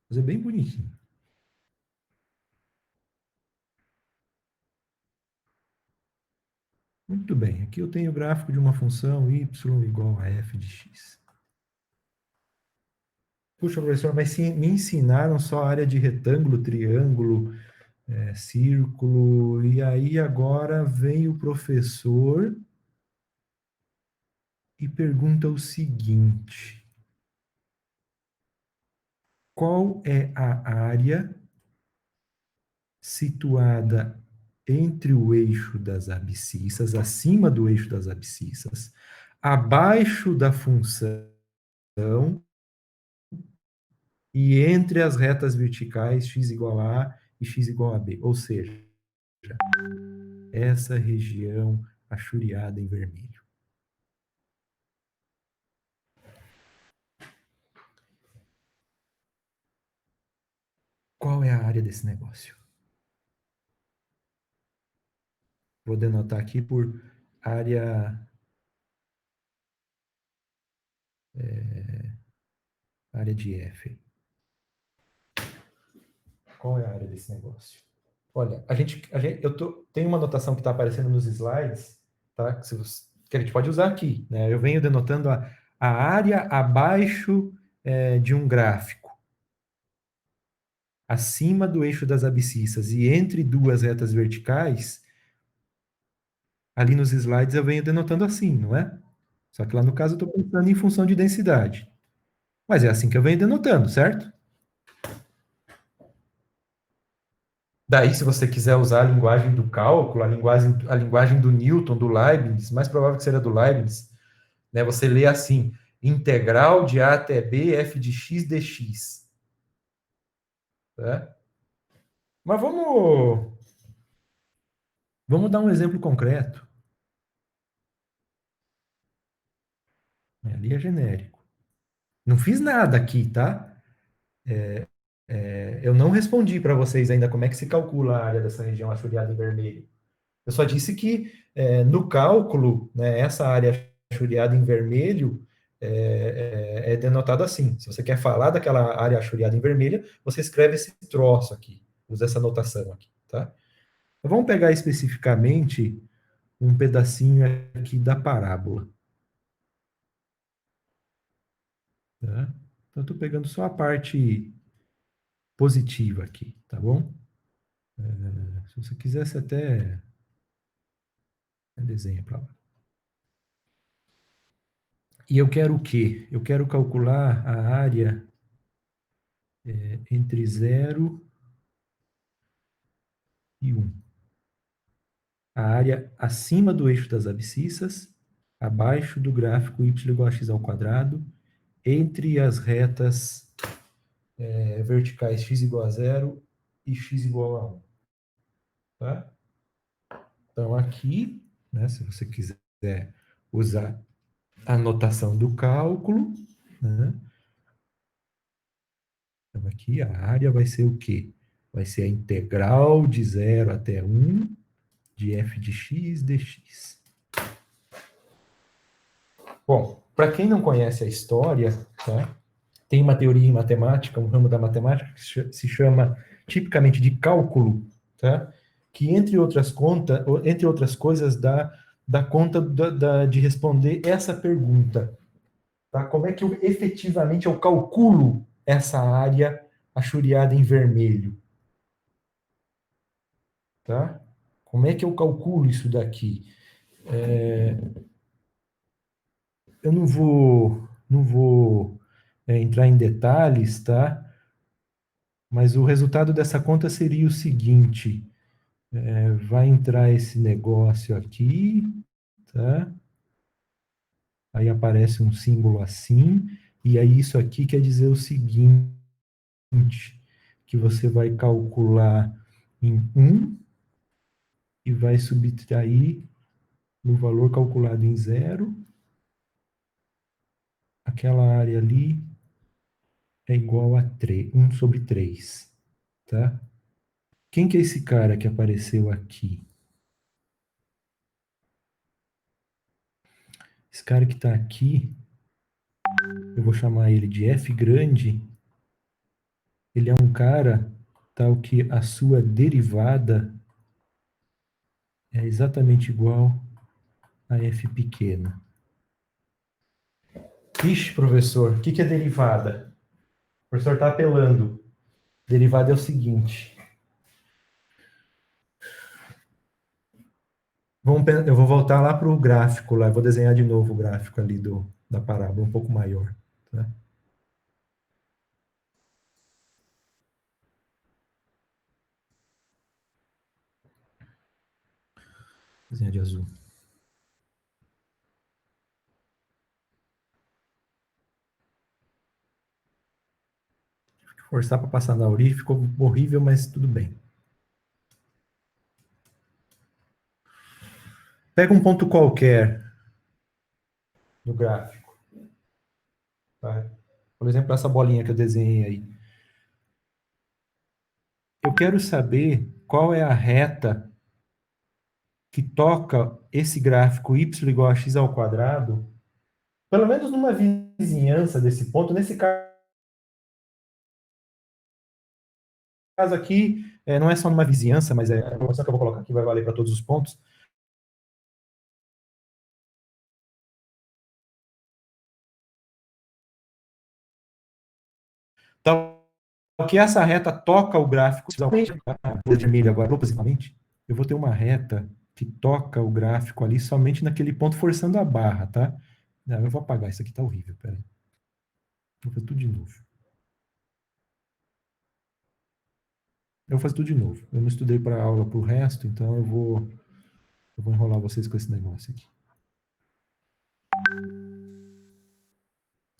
Fazer bem bonitinho. Muito bem, aqui eu tenho o gráfico de uma função y igual a f de x. Puxa, professor, mas me ensinaram só a área de retângulo, triângulo, círculo, e aí agora vem o professor e pergunta o seguinte: qual é a área situada entre o eixo das abscissas, acima do eixo das abscissas, abaixo da função e entre as retas verticais x igual a A e x igual a B? Ou seja, essa região achuriada em vermelho. Qual é a área desse negócio? Vou denotar aqui por área área de F. Qual é a área desse negócio? Olha, tem uma anotação que está aparecendo nos slides, tá? Que a gente pode usar aqui, né? Eu venho denotando a área abaixo de um gráfico, acima do eixo das abscissas e entre duas retas verticais. Ali nos slides eu venho denotando assim, não é? Só que lá no caso eu estou pensando em função de densidade. Mas é assim que eu venho denotando, certo? Daí, se você quiser usar a linguagem do cálculo, a linguagem do Newton, do Leibniz, mais provável que seja do Leibniz, né? Você lê assim: integral de A até B, f de x dx. Tá? Mas vamos dar um exemplo concreto. Ali é genérico. Não fiz nada aqui, tá? Eu não respondi para vocês ainda como é que se calcula a área dessa região achuriada em vermelho. Eu só disse que no cálculo, né, essa área achuriada em vermelho é denotada assim. Se você quer falar daquela área achuriada em vermelho, você escreve esse troço aqui, usa essa notação aqui, tá? Então, vamos pegar especificamente um pedacinho aqui da parábola. Tá? Então, estou pegando só a parte positiva aqui, tá bom? Se você quisesse até desenha para lá. E eu quero o quê? Eu quero calcular a área entre 0 e 1. A área acima do eixo das abscissas, abaixo do gráfico y igual a x ao quadrado, entre as retas verticais x igual a 0 e x igual a 1. Tá? Então, aqui, né, se você quiser usar a notação do cálculo, né, então aqui a área vai ser o quê? Vai ser a integral de 0 até 1 de f de x dx. Bom, para quem não conhece a história, tá, tem uma teoria em matemática, um ramo da matemática que se chama tipicamente de cálculo, tá, que entre outras coisas dá conta de responder essa pergunta. Tá? Como é que efetivamente eu calculo essa área achuriada em vermelho? Tá? Como é que eu calculo isso daqui? Eu não vou entrar em detalhes, tá? Mas o resultado dessa conta seria o seguinte: vai entrar esse negócio aqui, tá? Aí aparece um símbolo assim, e aí isso aqui quer dizer o seguinte, que você vai calcular em 1 e vai subtrair no valor calculado em 0, aquela área ali é igual a 1 sobre 3, tá? Quem que é esse cara que apareceu aqui? Esse cara que está aqui, eu vou chamar ele de F grande, ele é um cara tal que a sua derivada é exatamente igual a f pequena. Ixi, professor, o que é derivada? O professor está apelando. Derivada é o seguinte. Eu vou voltar lá para o gráfico, lá. Eu vou desenhar de novo o gráfico ali da parábola, um pouco maior. Tá? Desenhar de azul. Forçar para passar na Auri ficou horrível, mas tudo bem. Pega um ponto qualquer no gráfico. Tá? Por exemplo, essa bolinha que eu desenhei aí. Eu quero saber qual é a reta que toca esse gráfico y igual a x ao quadrado, pelo menos numa vizinhança desse ponto. Nesse caso aqui, não é só numa vizinhança, mas a informação que eu vou colocar aqui vai valer para todos os pontos. Então, que essa reta toca o gráfico, vermelho agora, propositalmente, eu vou ter uma reta que toca o gráfico ali somente naquele ponto forçando a barra, tá? Não, eu vou apagar, isso aqui tá horrível, peraí. Vou fazer tudo de novo. Eu vou fazer tudo de novo. Eu não estudei para aula para o resto, então eu vou enrolar vocês com esse negócio aqui.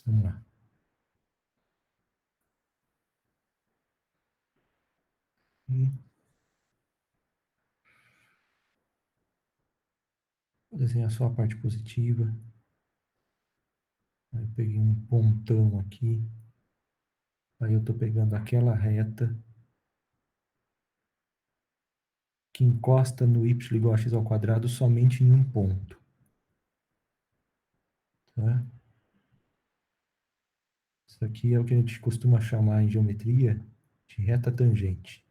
Vamos lá. Vou desenhar só a parte positiva. Aí eu peguei um pontão aqui. Aí eu estou pegando aquela reta que encosta no y igual a x ao quadrado somente em um ponto. Tá? Isso aqui é o que a gente costuma chamar em geometria de reta tangente.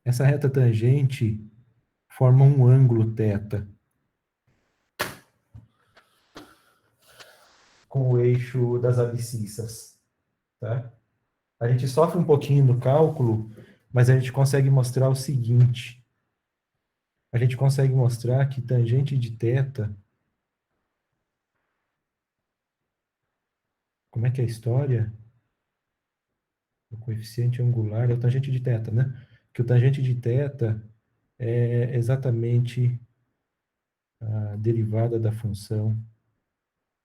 Essa reta tangente forma um ângulo θ com o eixo das abscissas. Tá? A gente sofre um pouquinho no cálculo, mas a gente consegue mostrar o seguinte. A gente consegue mostrar que tangente de θ... Como é que é a história? O coeficiente angular é o tangente de θ, né? Que o tangente de θ é exatamente a derivada da função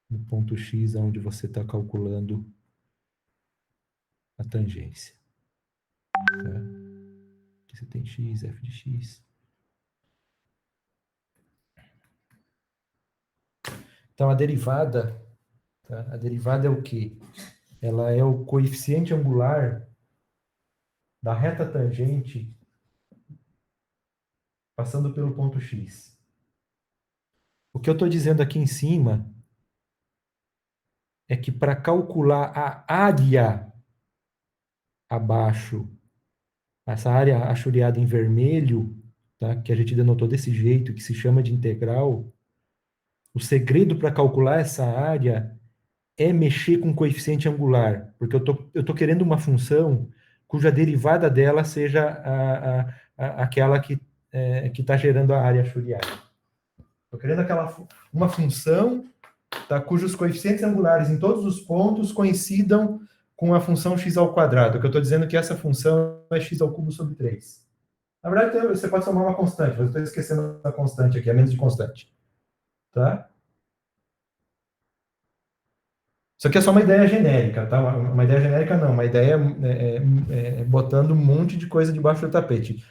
no ponto x, onde você está calculando a tangência. Tá? Aqui você tem x, f de x. Então, a derivada, tá? A derivada é o quê? Ela é o coeficiente angular da reta tangente passando pelo ponto x. O que eu estou dizendo aqui em cima é que para calcular a área abaixo, essa área achuriada em vermelho, tá? Que a gente denotou desse jeito, que se chama de integral, o segredo para calcular essa área é mexer com o coeficiente angular, porque eu tô querendo uma função cuja derivada dela seja aquela que está gerando a área achuriada. Estou querendo uma função, tá, cujos coeficientes angulares em todos os pontos coincidam com a função x ao quadrado, que eu estou dizendo que essa função é x ao cubo sobre 3. Na verdade, você pode somar uma constante, mas eu estou esquecendo a constante aqui, a menos de constante. Tá? Isso aqui é só uma ideia genérica, tá? Uma ideia genérica não, uma ideia botando um monte de coisa debaixo do tapete.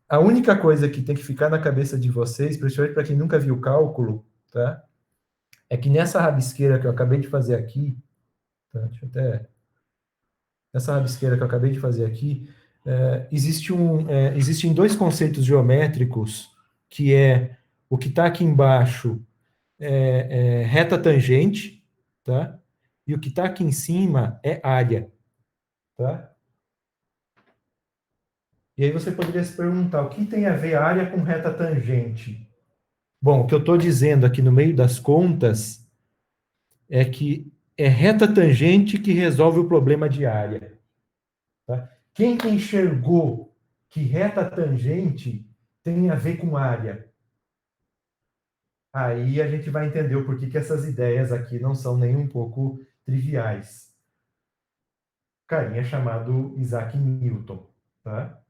A única coisa que tem que ficar na cabeça de vocês, principalmente para quem nunca viu cálculo, tá? É que nessa rabisqueira que eu acabei de fazer aqui, tá? Deixa eu até... Essa rabisqueira que eu acabei de fazer aqui, existem dois conceitos geométricos, que é o que está aqui embaixo reta tangente, tá? E o que está aqui em cima é área, tá? E aí você poderia se perguntar, o que tem a ver área com reta tangente? Bom, o que eu estou dizendo aqui no meio das contas é que é reta tangente que resolve o problema de área. Tá? Quem que enxergou que reta tangente tem a ver com área? Aí a gente vai entender o porquê que essas ideias aqui não são nem um pouco triviais. Carinha chamado Isaac Newton, tá?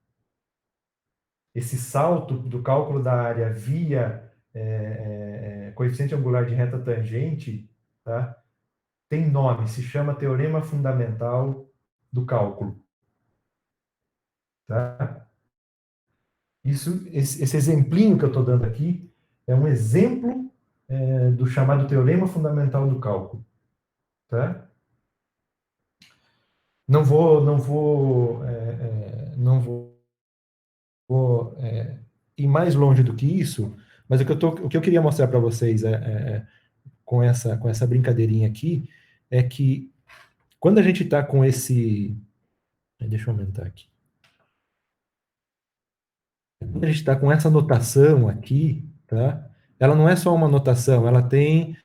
Esse salto do cálculo da área via coeficiente angular de reta tangente, tá? Tem nome, se chama Teorema Fundamental do Cálculo. Tá? Esse exemplinho que eu estou dando aqui é um exemplo do chamado Teorema Fundamental do Cálculo. Tá? Não vou ir mais longe do que isso, mas o que eu queria mostrar para vocês com essa brincadeirinha aqui é que quando a gente está com esse... Deixa eu aumentar aqui. Quando a gente está com essa notação aqui, tá? Ela não é só uma notação, ela tem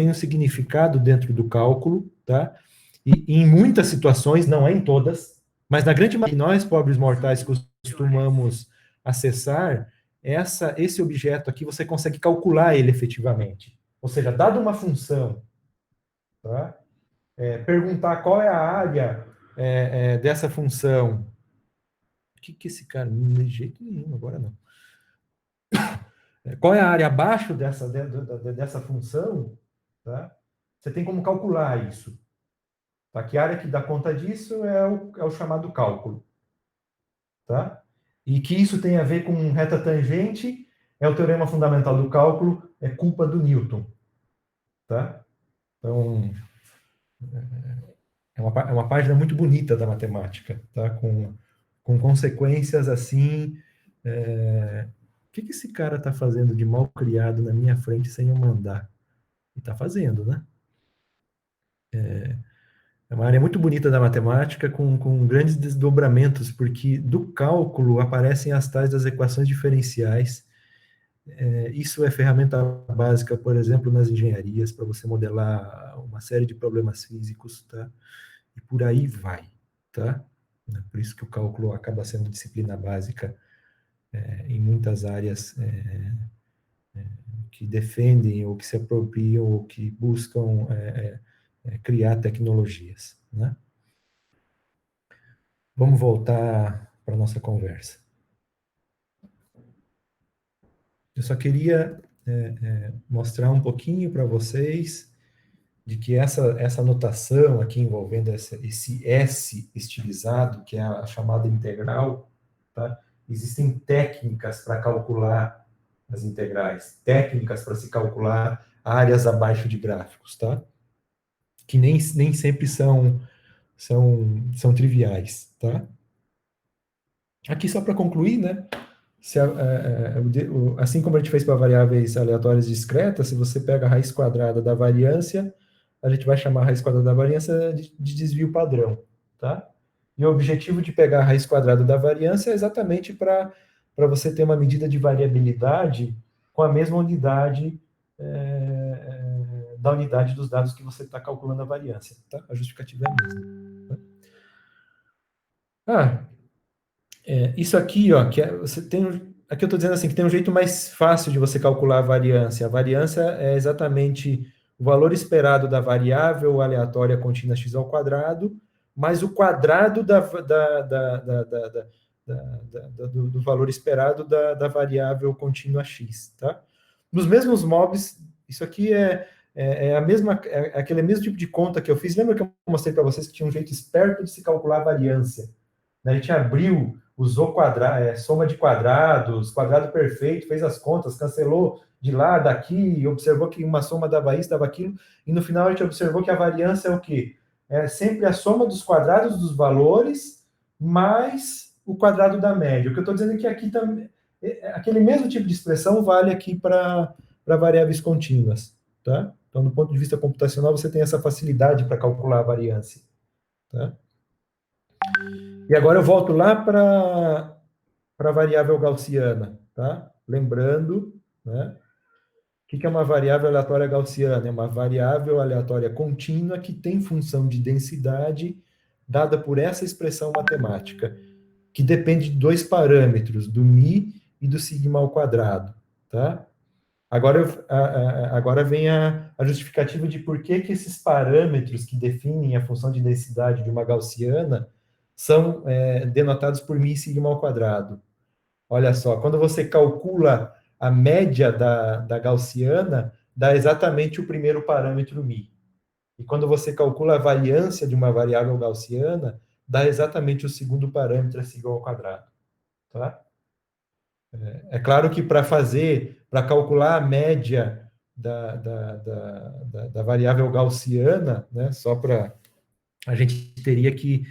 um significado dentro do cálculo, tá? E em muitas situações, não é em todas, mas na grande maioria, nós, pobres mortais, costumamos acessar, esse objeto aqui, você consegue calcular ele efetivamente. Ou seja, dado uma função, tá? Perguntar qual é a área dessa função. O que esse cara... De jeito nenhum, agora não. Qual é a área abaixo dessa função, tá? Você tem como calcular isso. Tá? Que área que dá conta disso é o chamado cálculo. Tá? E que isso tem a ver com reta tangente é o teorema fundamental do cálculo, é culpa do Newton. Tá? Então, é uma página muito bonita da matemática, tá? Com consequências assim... O que esse cara está fazendo de mal criado na minha frente sem eu mandar? E está fazendo, né? É uma área muito bonita da matemática, com grandes desdobramentos, porque do cálculo aparecem as tais das equações diferenciais. Isso é ferramenta básica, por exemplo, nas engenharias, para você modelar uma série de problemas físicos, tá? E por aí vai, tá? Por isso que o cálculo acaba sendo disciplina básica em muitas áreas que defendem, ou que se apropriam, ou que buscam criar tecnologias, né? Vamos voltar para a nossa conversa. Eu só queria mostrar um pouquinho para vocês de que essa notação aqui envolvendo esse S estilizado, que é a chamada integral, tá? Existem técnicas para calcular as integrais, técnicas para se calcular áreas abaixo de gráficos, tá? Que nem sempre são triviais, tá? Aqui só para concluir, né? Assim como a gente fez para variáveis aleatórias discretas, se você pega a raiz quadrada da variância, a gente vai chamar a raiz quadrada da variância de desvio padrão, tá? E o objetivo de pegar a raiz quadrada da variância é exatamente para você ter uma medida de variabilidade com a mesma unidade da unidade dos dados que você está calculando a variância, tá? A justificativa é a mesma. Tá? Isso aqui, ó, você tem... Aqui eu estou dizendo assim, que tem um jeito mais fácil de você calcular a variância. A variância é exatamente o valor esperado da variável aleatória contínua x ao quadrado, mais o quadrado do valor esperado da variável contínua x, tá? Nos mesmos mobs, isso aqui é aquele mesmo tipo de conta que eu fiz. Lembra que eu mostrei para vocês que tinha um jeito esperto de se calcular a variância? A gente abriu, usou soma de quadrados, quadrado perfeito, fez as contas, cancelou de lá, daqui, observou que uma soma dava isso, dava aquilo, e no final a gente observou que a variância é o quê? É sempre a soma dos quadrados dos valores mais o quadrado da média. O que eu estou dizendo é que aqui também, aquele mesmo tipo de expressão vale aqui para variáveis contínuas, tá? Então, do ponto de vista computacional, você tem essa facilidade para calcular a variância, tá? E agora eu volto lá para a variável gaussiana, tá? Lembrando, né? O que é uma variável aleatória gaussiana? É uma variável aleatória contínua que tem função de densidade dada por essa expressão matemática, que depende de dois parâmetros, do μ e do sigma ao quadrado, tá? Agora vem a justificativa de por que esses parâmetros que definem a função de densidade de uma gaussiana são denotados por μ e sigma ao quadrado. Olha só, quando você calcula a média da gaussiana, dá exatamente o primeiro parâmetro μ. E quando você calcula a variância de uma variável gaussiana, dá exatamente o segundo parâmetro, sigma ao quadrado. Tá? É claro que para calcular a média da variável gaussiana, né, só para a gente teria que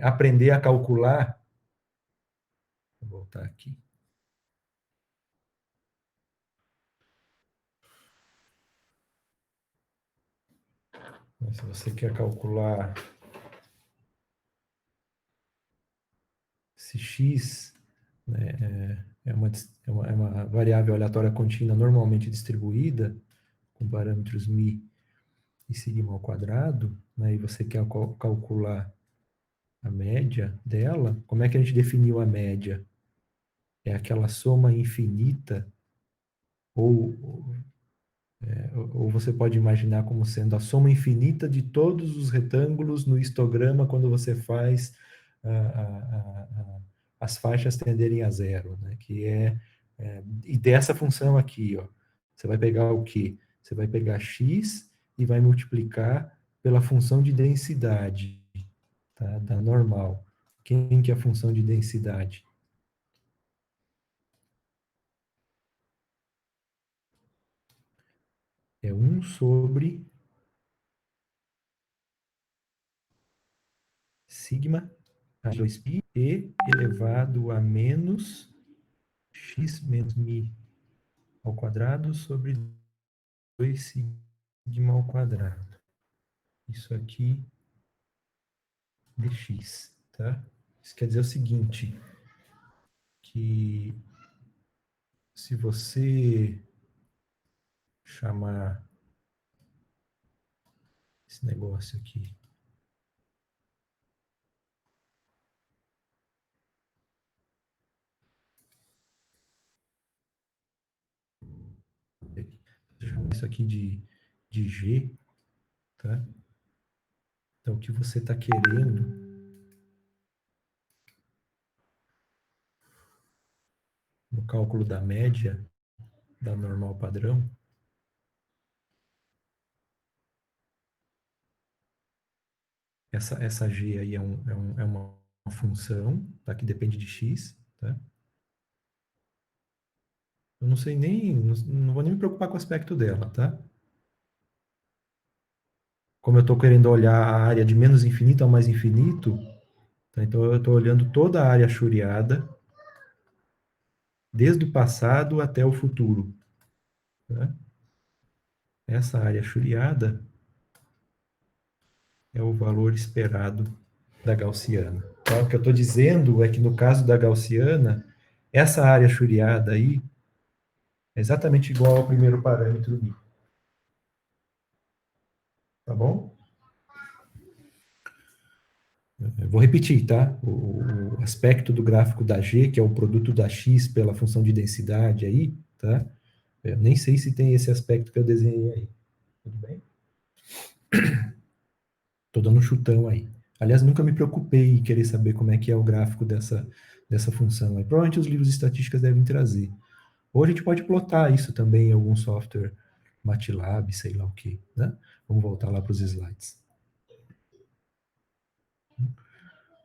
aprender a calcular. Vou voltar aqui. Se você quer calcular se x, né, é uma variável aleatória contínua normalmente distribuída, com parâmetros μ e sigma ao quadrado, né, e você quer calcular a média dela, como é que a gente definiu a média? É aquela soma infinita, ou você pode imaginar como sendo a soma infinita de todos os retângulos no histograma quando você faz as faixas tenderem a zero, né? E dessa função aqui, ó, você vai pegar o quê? Você vai pegar x e vai multiplicar pela função de densidade, tá? Da normal. Quem que é a função de densidade? É 1 sobre sigma a 2π e elevado a menos x menos μ ao quadrado sobre 2 sigma ao quadrado. Isso aqui dx, tá? Isso quer dizer o seguinte, que se você chamar esse negócio aqui isso aqui de G, tá? Então, o que você está querendo no cálculo da média da normal padrão essa G aí é uma função, tá? Que depende de x, tá? Eu não sei não vou nem me preocupar com o aspecto dela, tá? Como eu estou querendo olhar a área de menos infinito ao mais infinito, tá? Então eu estou olhando toda a área choreada, desde o passado até o futuro. Tá? Essa área choreada é o valor esperado da gaussiana. Tá? O que eu estou dizendo é que no caso da gaussiana, essa área choreada aí é exatamente igual ao primeiro parâmetro μ. Tá bom? Eu vou repetir, tá? O aspecto do gráfico da G, que é o produto da x pela função de densidade aí, tá? Eu nem sei se tem esse aspecto que eu desenhei aí. Tudo bem? Estou dando um chutão aí. Aliás, nunca me preocupei em querer saber como é que é o gráfico dessa função aí. Provavelmente os livros de estatísticas devem trazer. Ou a gente pode plotar isso também em algum software, MATLAB, sei lá o quê, né? Vamos voltar lá para os slides.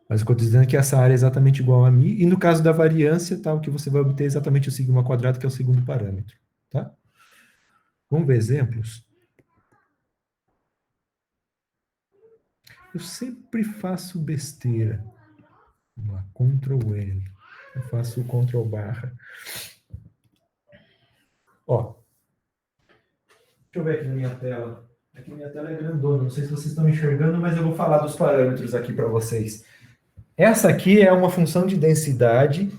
Mas eu estou dizendo que essa área é exatamente igual a μ, e no caso da variância, tá, o que você vai obter é exatamente o sigma quadrado, que é o segundo parâmetro. Tá? Vamos ver exemplos? Eu sempre faço besteira. Vamos lá, Ctrl L. Eu faço o Ctrl barra. Ó. Deixa eu ver aqui na minha tela. Aqui na minha tela é grandona, não sei se vocês estão enxergando, mas eu vou falar dos parâmetros aqui para vocês. Essa aqui é uma função de densidade,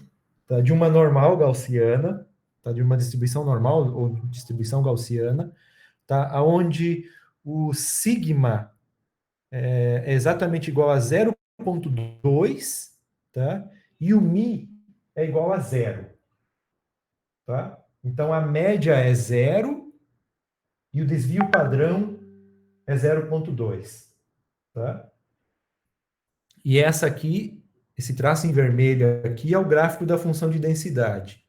tá, de uma normal gaussiana, tá, de uma distribuição normal ou distribuição gaussiana, tá, onde o sigma é exatamente igual a 0,2, tá, e o mi é igual a zero. Tá? Então, a média é zero e o desvio padrão é 0,2. Tá? E essa aqui, esse traço em vermelho aqui é o gráfico da função de densidade.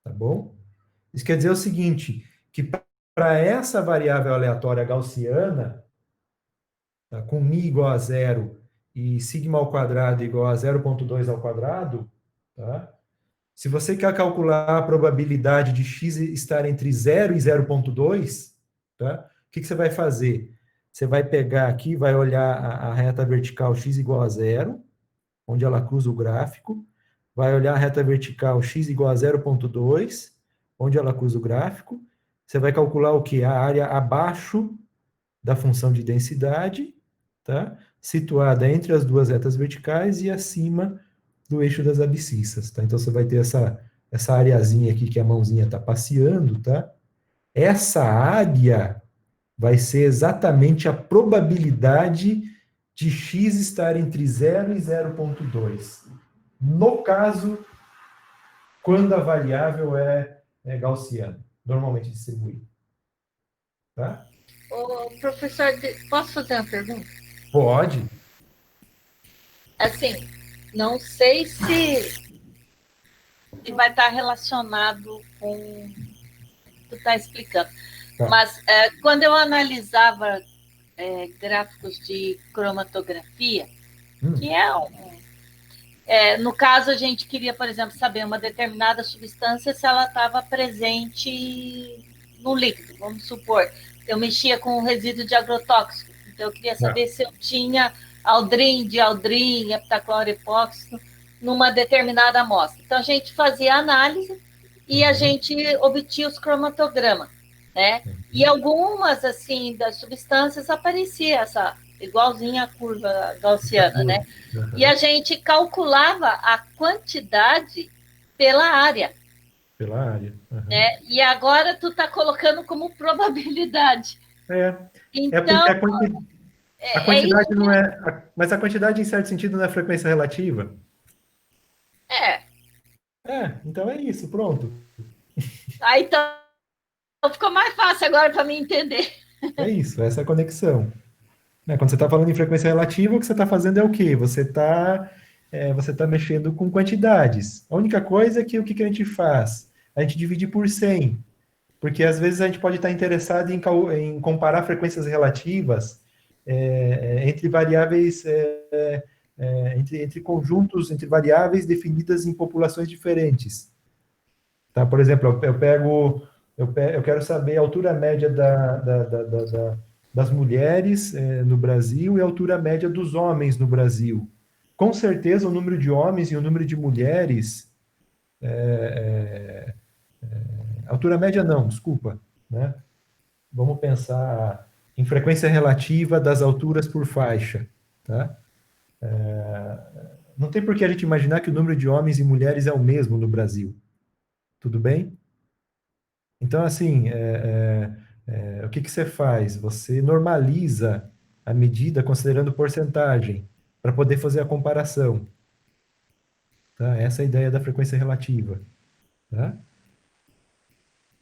Tá bom? Isso quer dizer o seguinte, que para essa variável aleatória gaussiana, tá, com mi igual a zero e sigma ao quadrado igual a 0,2 ao quadrado, tá? Se você quer calcular a probabilidade de x estar entre 0 e 0,2, tá? O que você vai fazer? Você vai pegar aqui, vai olhar a reta vertical x igual a zero, onde ela cruza o gráfico, vai olhar a reta vertical x igual a 0,2, onde ela cruza o gráfico, você vai calcular o que? A área abaixo da função de densidade, tá? Situada entre as duas retas verticais e acima do eixo das abscissas, tá? Então, você vai ter essa areazinha aqui que a mãozinha está passeando, tá? Essa área vai ser exatamente a probabilidade de x estar entre 0 e 0,2. No caso, quando a variável é gaussiana, normalmente distribuída. Tá? Ô, professor, posso fazer uma pergunta? Pode. Assim, não sei se vai estar relacionado com o que tu está explicando, Tá. mas quando eu analisava gráficos de cromatografia, que no caso, a gente queria, por exemplo, saber uma determinada substância se ela estava presente no líquido, vamos supor. Eu mexia com o resíduo de agrotóxico, então eu queria saber se eu tinha aldrin, dialdrin, heptacloroepóxico numa determinada amostra. Então, a gente fazia análise e a gente obtinha os cromatogramas, né? E algumas, assim, das substâncias aparecia essa igualzinha à curva gaussiana, né? E a gente calculava a quantidade pela área. Pela área. Né? E agora tu está colocando como probabilidade. Então, porque a quantidade não é... Mas a quantidade, em certo sentido, não é frequência relativa. Então é isso, pronto. Aí então ficou mais fácil agora para mim entender. É isso, essa é a conexão. Quando você está falando em frequência relativa, o que você está fazendo é o quê? Você tá mexendo com quantidades. A única coisa é que o que a gente faz? A gente divide por 100. Porque às vezes a gente pode estar interessado em comparar frequências relativas entre variáveis, entre conjuntos, entre variáveis definidas em populações diferentes. Tá? Por exemplo, eu quero saber a altura média das mulheres no Brasil e a altura média dos homens no Brasil. Com certeza, o número de homens e o número de mulheres... altura média não, desculpa. Né? Vamos pensar em frequência relativa das alturas por faixa. Tá? Não tem por que a gente imaginar que o número de homens e mulheres é o mesmo no Brasil. Tudo bem? Então, assim, o que você faz? Você normaliza a medida considerando porcentagem, para poder fazer a comparação. Tá? Essa é a ideia da frequência relativa. Tá?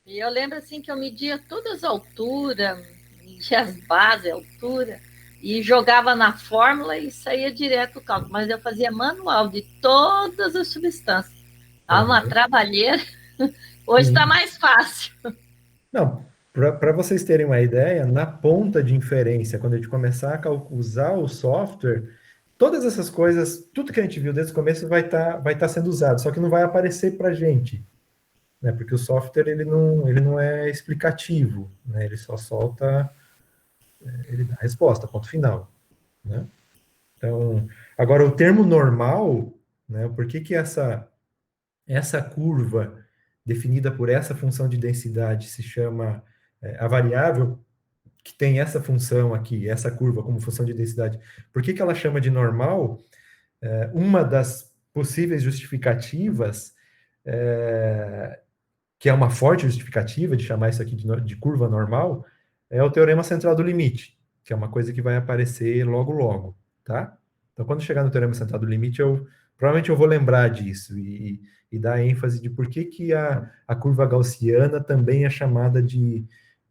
E eu lembro assim que eu media todas as alturas, media as bases, a altura, e jogava na fórmula e saía direto o cálculo. Mas eu fazia manual de todas as substâncias. Há uma trabalheira. Hoje está mais fácil. Não, para vocês terem uma ideia, na ponta de inferência, quando a gente começar a usar o software, todas essas coisas, tudo que a gente viu desde o começo vai tá sendo usado, só que não vai aparecer para a gente, né? Porque o software ele não é explicativo, né? Ele só solta, ele dá a resposta, ponto final, né? Então, agora o termo normal, né? Por que essa curva definida por essa função de densidade se chama a variável que tem essa função aqui, essa curva como função de densidade, por que ela chama de normal? uma das possíveis justificativas, que é uma forte justificativa de chamar isso aqui de curva normal, é o teorema central do limite, que é uma coisa que vai aparecer logo, logo, tá? Então, quando chegar no teorema central do limite, provavelmente eu vou lembrar disso e dar ênfase de por que a curva gaussiana também é chamada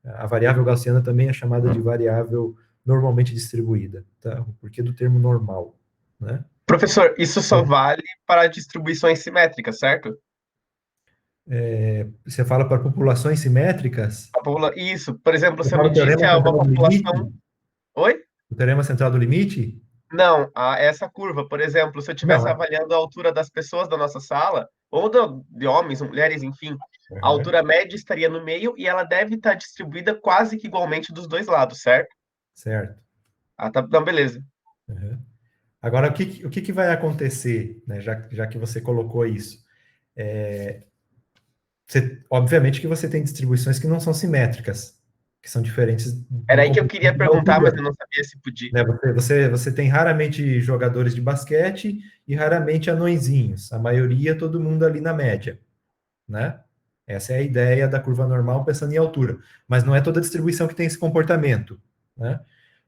a variável gaussiana também é chamada de variável normalmente distribuída, tá? O porquê do termo normal, né? Professor, isso só vale para distribuições simétricas, certo? Você fala para populações simétricas? Isso, por exemplo, Você você fala me o disse teorema uma central do população... limite? Oi? O teorema central do limite? Não, essa curva, por exemplo, se eu estivesse Não. avaliando a altura das pessoas da nossa sala, ou de homens, mulheres, enfim, a altura média estaria no meio e ela deve estar distribuída quase que igualmente dos dois lados, certo? Certo. Tá, então, beleza. Uhum. Agora, o que vai acontecer, né, já que você colocou isso? Obviamente que você tem distribuições que não são simétricas, que são diferentes. Era aí que eu queria perguntar, mas eu não sabia se podia. Né, você tem raramente jogadores de basquete e raramente anõezinhos. A maioria, todo mundo ali na média, né? Essa é a ideia da curva normal pensando em altura. Mas não é toda distribuição que tem esse comportamento, né?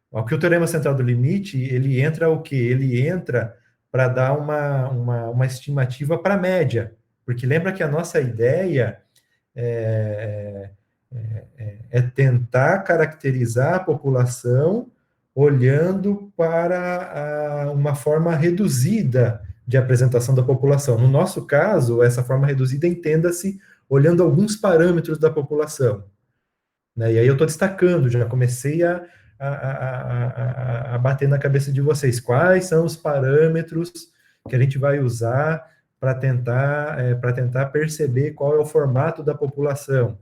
O que o teorema central do limite, ele entra o quê? Ele entra para dar uma estimativa para a média. Porque lembra que a nossa ideia é tentar caracterizar a população olhando para uma forma reduzida de apresentação da população. No nosso caso, essa forma reduzida entenda-se olhando alguns parâmetros da população. Né? E aí eu estou destacando, já comecei a bater na cabeça de vocês. Quais são os parâmetros que a gente vai usar para tentar perceber qual é o formato da população?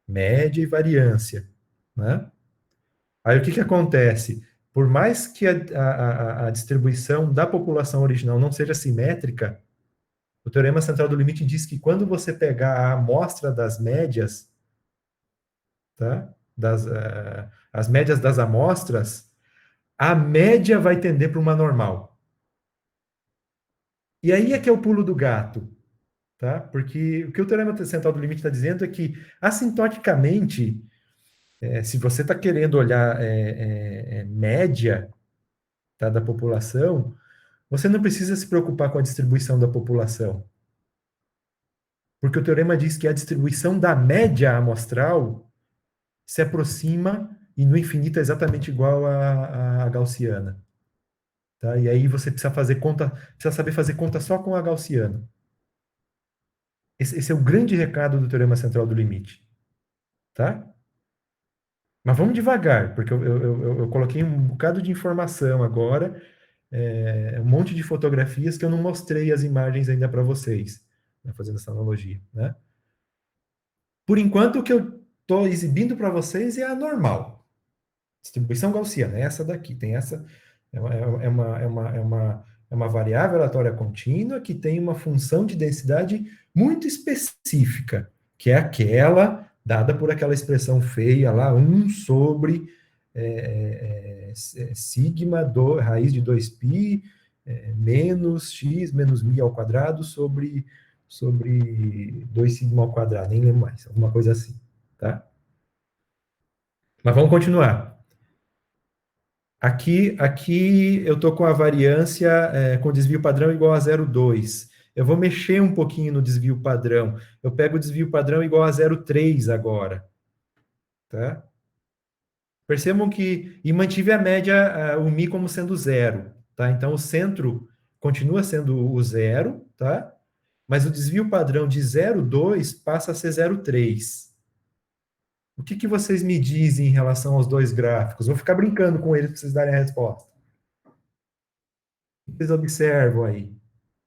Média e variância. Né? Aí o que acontece? Por mais que a distribuição da população original não seja simétrica, o teorema central do limite diz que quando você pegar a amostra das médias, tá? As médias das amostras, a média vai tender para uma normal. E aí é que é o pulo do gato, tá? Porque o que o teorema central do limite está dizendo é que, assintoticamente, se você está querendo olhar média, tá, da população, você não precisa se preocupar com a distribuição da população. Porque o teorema diz que a distribuição da média amostral se aproxima e no infinito é exatamente igual à gaussiana. Tá? E aí você precisa saber fazer conta só com a gaussiana. Esse é o grande recado do teorema central do limite. Tá? Mas vamos devagar, porque eu coloquei um bocado de informação agora, um monte de fotografias que eu não mostrei as imagens ainda para vocês, né, fazendo essa analogia. Né? Por enquanto, o que eu estou exibindo para vocês é a normal. Distribuição gaussiana, essa daqui, tem essa, é uma variável aleatória contínua que tem uma função de densidade muito específica, que é aquela dada por aquela expressão feia lá, 1 sobre sigma raiz de 2π menos x menos μ ao quadrado sobre 2 sigma ao quadrado, nem lembro mais, alguma coisa assim, tá? Mas vamos continuar. Aqui eu estou com a variância com desvio padrão igual a 0,2. Eu vou mexer um pouquinho no desvio padrão. Eu pego o desvio padrão igual a 0,3 agora. Tá? Percebam que... E mantive a média, o μ como sendo 0. Tá? Então, o centro continua sendo o 0, tá? Mas o desvio padrão de 0,2 passa a ser 0,3. O que vocês me dizem em relação aos dois gráficos? Vou ficar brincando com eles para vocês darem a resposta. O que vocês observam aí?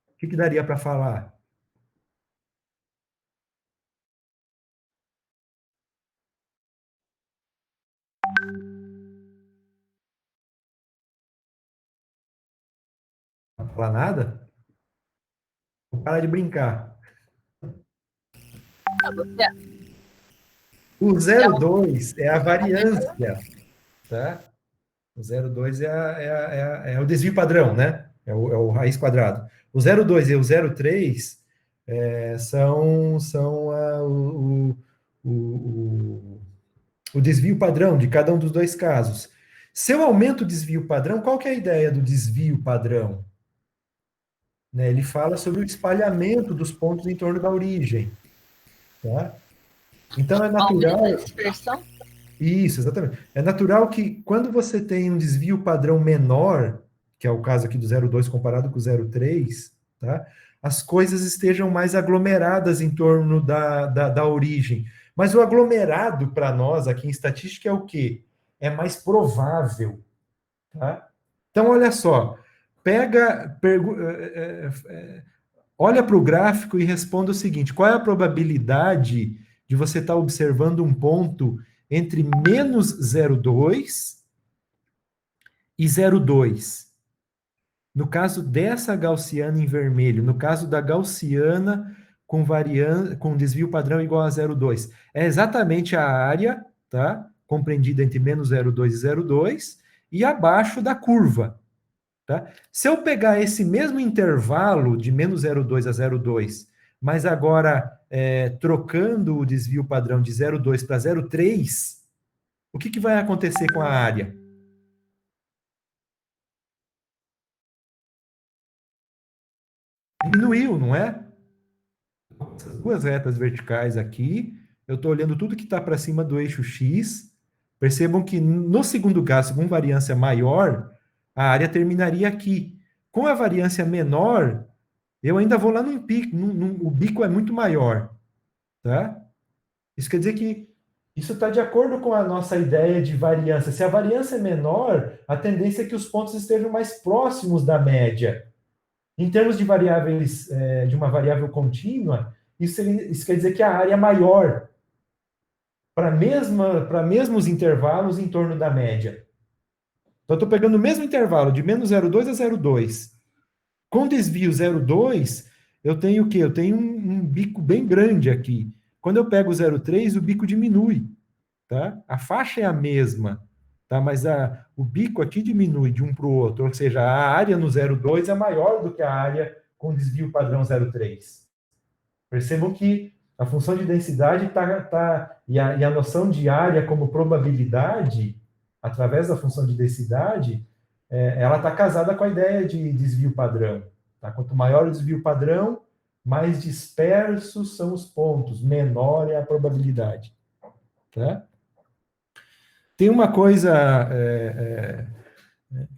O que daria para falar? Não falar nada? Vou parar de brincar. O 0,2 é a variância, tá? O 0,2 é o desvio padrão, né? é o raiz quadrado. O 0,2 e o 0,3 são o desvio padrão de cada um dos dois casos. Se eu aumento o desvio padrão, qual que é a ideia do desvio padrão? Né, ele fala sobre o espalhamento dos pontos em torno da origem. Tá? Então, é natural... Aumenta a dispersão? Isso, exatamente. É natural que, quando você tem um desvio padrão menor, que é o caso aqui do 0,2 comparado com o 0,3, tá? As coisas estejam mais aglomeradas em torno da origem. Mas o aglomerado, para nós, aqui em estatística, é o quê? É mais provável. Tá? Então, olha só. Olha para o gráfico e responda o seguinte: qual é a probabilidade de você estar observando um ponto entre menos 0,2 e 0,2? No caso dessa gaussiana em vermelho, no caso da gaussiana com desvio padrão igual a 0,2, é exatamente a área, tá? Compreendida entre menos 0,2 e 0,2, e abaixo da curva. Tá? Se eu pegar esse mesmo intervalo de menos 0,2 a 0,2, mas agora trocando o desvio padrão de 0,2 para 0,3, o que vai acontecer com a área? Diminuiu, não é? Essas duas retas verticais aqui, eu estou olhando tudo que está para cima do eixo X. Percebam que no segundo caso, com variância maior, a área terminaria aqui. Com a variância menor, eu ainda vou lá num pico, o bico é muito maior. Tá? Isso quer dizer que isso está de acordo com a nossa ideia de variância. Se a variância é menor, a tendência é que os pontos estejam mais próximos da média. Em termos de variáveis, de uma variável contínua, isso quer dizer que a área é maior para mesmos intervalos em torno da média. Então, eu estou pegando o mesmo intervalo, de menos 0,2 a 0,2. Com desvio 0,2, eu tenho o quê? Eu tenho um bico bem grande aqui. Quando eu pego o 0,3, o bico diminui. Tá? A faixa é a mesma, tá? Mas o bico aqui diminui de um para o outro. Ou seja, a área no 0,2 é maior do que a área com desvio padrão 0,3. Percebam que a função de densidade e a noção de área como probabilidade, através da função de densidade, ela está casada com a ideia de desvio padrão. Tá? Quanto maior o desvio padrão, mais dispersos são os pontos, menor é a probabilidade. Tá? Tem uma coisa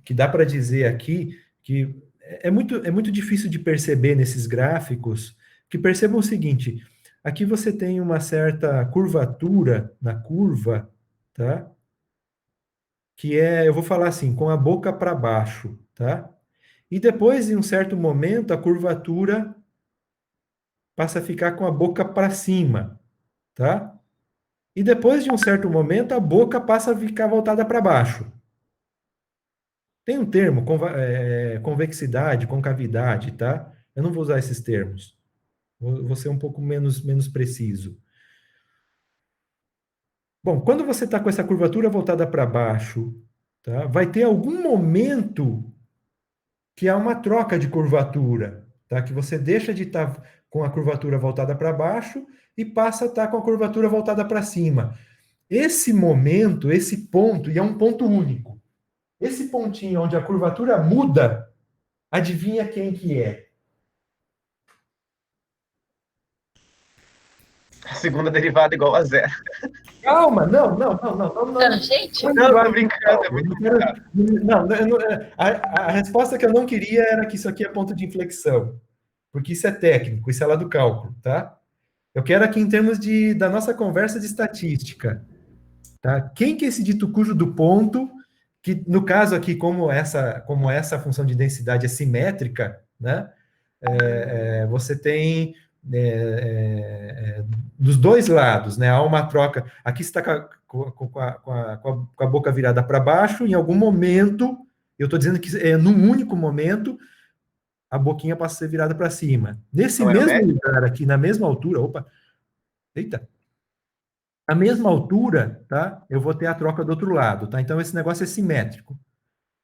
que dá para dizer aqui, que é muito difícil de perceber nesses gráficos, que percebam o seguinte: aqui você tem uma certa curvatura na curva, tá? Que eu vou falar assim, com a boca para baixo, tá? E depois, em um certo momento, a curvatura passa a ficar com a boca para cima, tá? E depois de um certo momento, a boca passa a ficar voltada para baixo. Tem um termo, convexidade, concavidade, tá? Eu não vou usar esses termos. Vou ser um pouco menos preciso. Bom, quando você está com essa curvatura voltada para baixo, tá? Vai ter algum momento que há uma troca de curvatura, tá? Que você deixa de estar com a curvatura voltada para baixo e passa a estar com a curvatura voltada para cima. Esse momento, esse ponto, e é um ponto único, esse pontinho onde a curvatura muda, adivinha quem que é? A segunda derivada igual a zero. Calma, não. Gente, Não, tô brincando, é muito complicado. Não, a resposta que eu não queria era que isso aqui é ponto de inflexão, porque isso é técnico, isso é lá do cálculo, tá? Eu quero aqui em termos da nossa conversa de estatística, tá? Quem que é esse dito cujo do ponto, que no caso aqui, como essa função de densidade é simétrica, né? Você tem dos dois lados, né? Há uma troca. Aqui está com a boca virada para baixo, em algum momento, eu estou dizendo que num único momento, a boquinha passa a ser virada para cima. Nesse mesmo lugar aqui, na mesma altura, a mesma altura, tá? Eu vou ter a troca do outro lado, tá? Então, esse negócio é simétrico.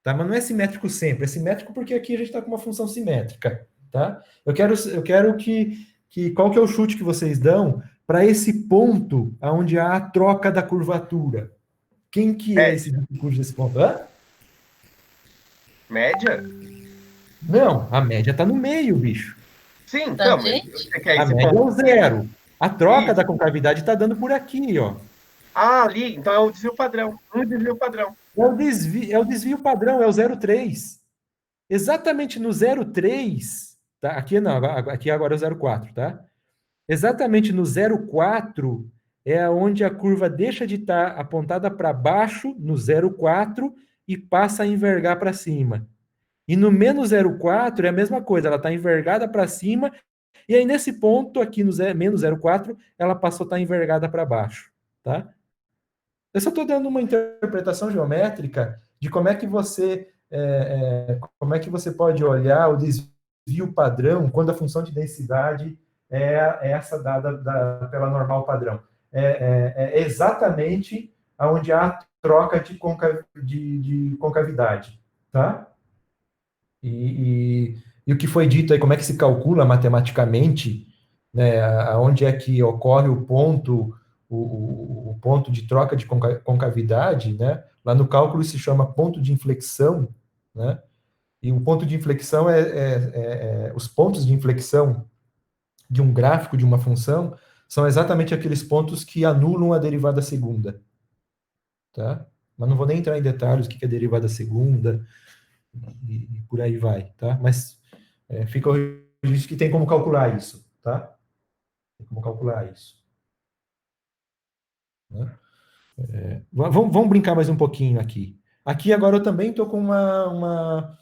tá? Mas não é simétrico sempre, é simétrico porque aqui a gente está com uma função simétrica, tá? Eu quero que qual que é o chute que vocês dão para esse ponto onde há a troca da curvatura? Quem que é esse cujo desse ponto? Hã? Média? Não, a média está no meio, bicho. Sim, então, mas você quer A esse média é ponto? o zero. A troca Isso. da concavidade está dando por aqui, ó. Ah, ali, então é o desvio padrão. Um desvio padrão. É o desvio padrão, é o 0,3. Exatamente no 0,3, tá? Aqui não, aqui agora é o 0,4, tá? Exatamente no 0,4 é onde a curva deixa de estar apontada para baixo, no 0,4, e passa a envergar para cima. E no menos 0,4 é a mesma coisa, ela está envergada para cima, e aí nesse ponto aqui no menos 0,4, ela passou a estar envergada para baixo, tá? Eu só estou dando uma interpretação geométrica de como é que você pode olhar o desvio padrão quando a função de densidade é essa dada pela normal padrão. É exatamente onde há troca de concavidade, tá? E o que foi dito aí, como é que se calcula matematicamente, né, aonde é que ocorre o ponto de troca de concavidade, né? Lá no cálculo se chama ponto de inflexão, né? E o ponto de inflexão os pontos de inflexão de um gráfico de uma função são exatamente aqueles pontos que anulam a derivada segunda, tá? Mas não vou nem entrar em detalhes o que é derivada segunda e por aí vai, tá? Mas fica o registro que tem como calcular isso, tá? Tem como calcular isso. Né? Vamos brincar mais um pouquinho aqui. Aqui agora eu também estou com uma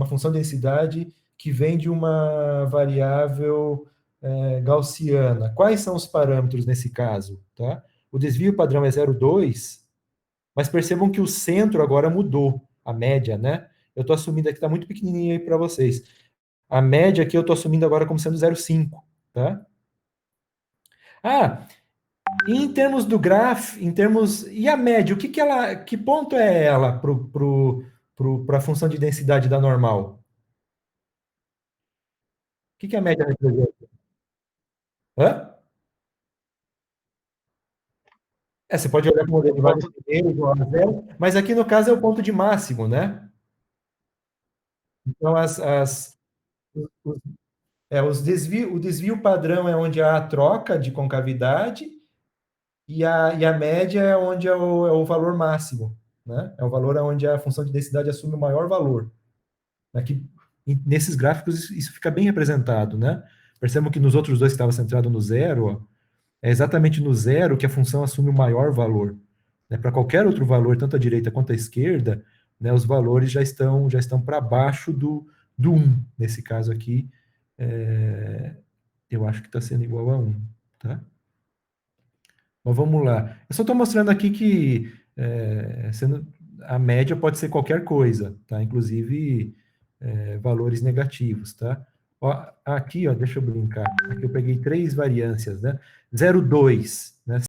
função de densidade que vem de uma variável gaussiana. Quais são os parâmetros nesse caso? Tá? O desvio padrão é 0,2, mas percebam que o centro agora mudou, a média, né? Eu estou assumindo aqui, está muito pequenininho aí para vocês. A média aqui eu estou assumindo agora como sendo 0,5, tá? Ah, e em termos do grafo, e a média, que ponto é ela para a função de densidade da normal? O que a média representa? Hã? Você pode olhar como derivada primeiro igual a zero, mas aqui no caso é o ponto de máximo, né? Então, o desvio padrão é onde há a troca de concavidade e a média é onde é o valor máximo, né? É o valor onde a função de densidade assume o maior valor. Aqui, nesses gráficos, isso fica bem representado, né? Percebam que nos outros dois que estava centrado no zero, ó, é exatamente no zero que a função assume o maior valor. Né? Para qualquer outro valor, tanto à direita quanto à esquerda, né, os valores já estão para baixo do 1. Nesse caso aqui, eu acho que está sendo igual a 1. Tá? Mas vamos lá. Eu só estou mostrando aqui que a média pode ser qualquer coisa, tá? Inclusive valores negativos, tá? Ó, aqui, ó, deixa eu brincar. Aqui eu peguei 3 variâncias, né? 0,2, né?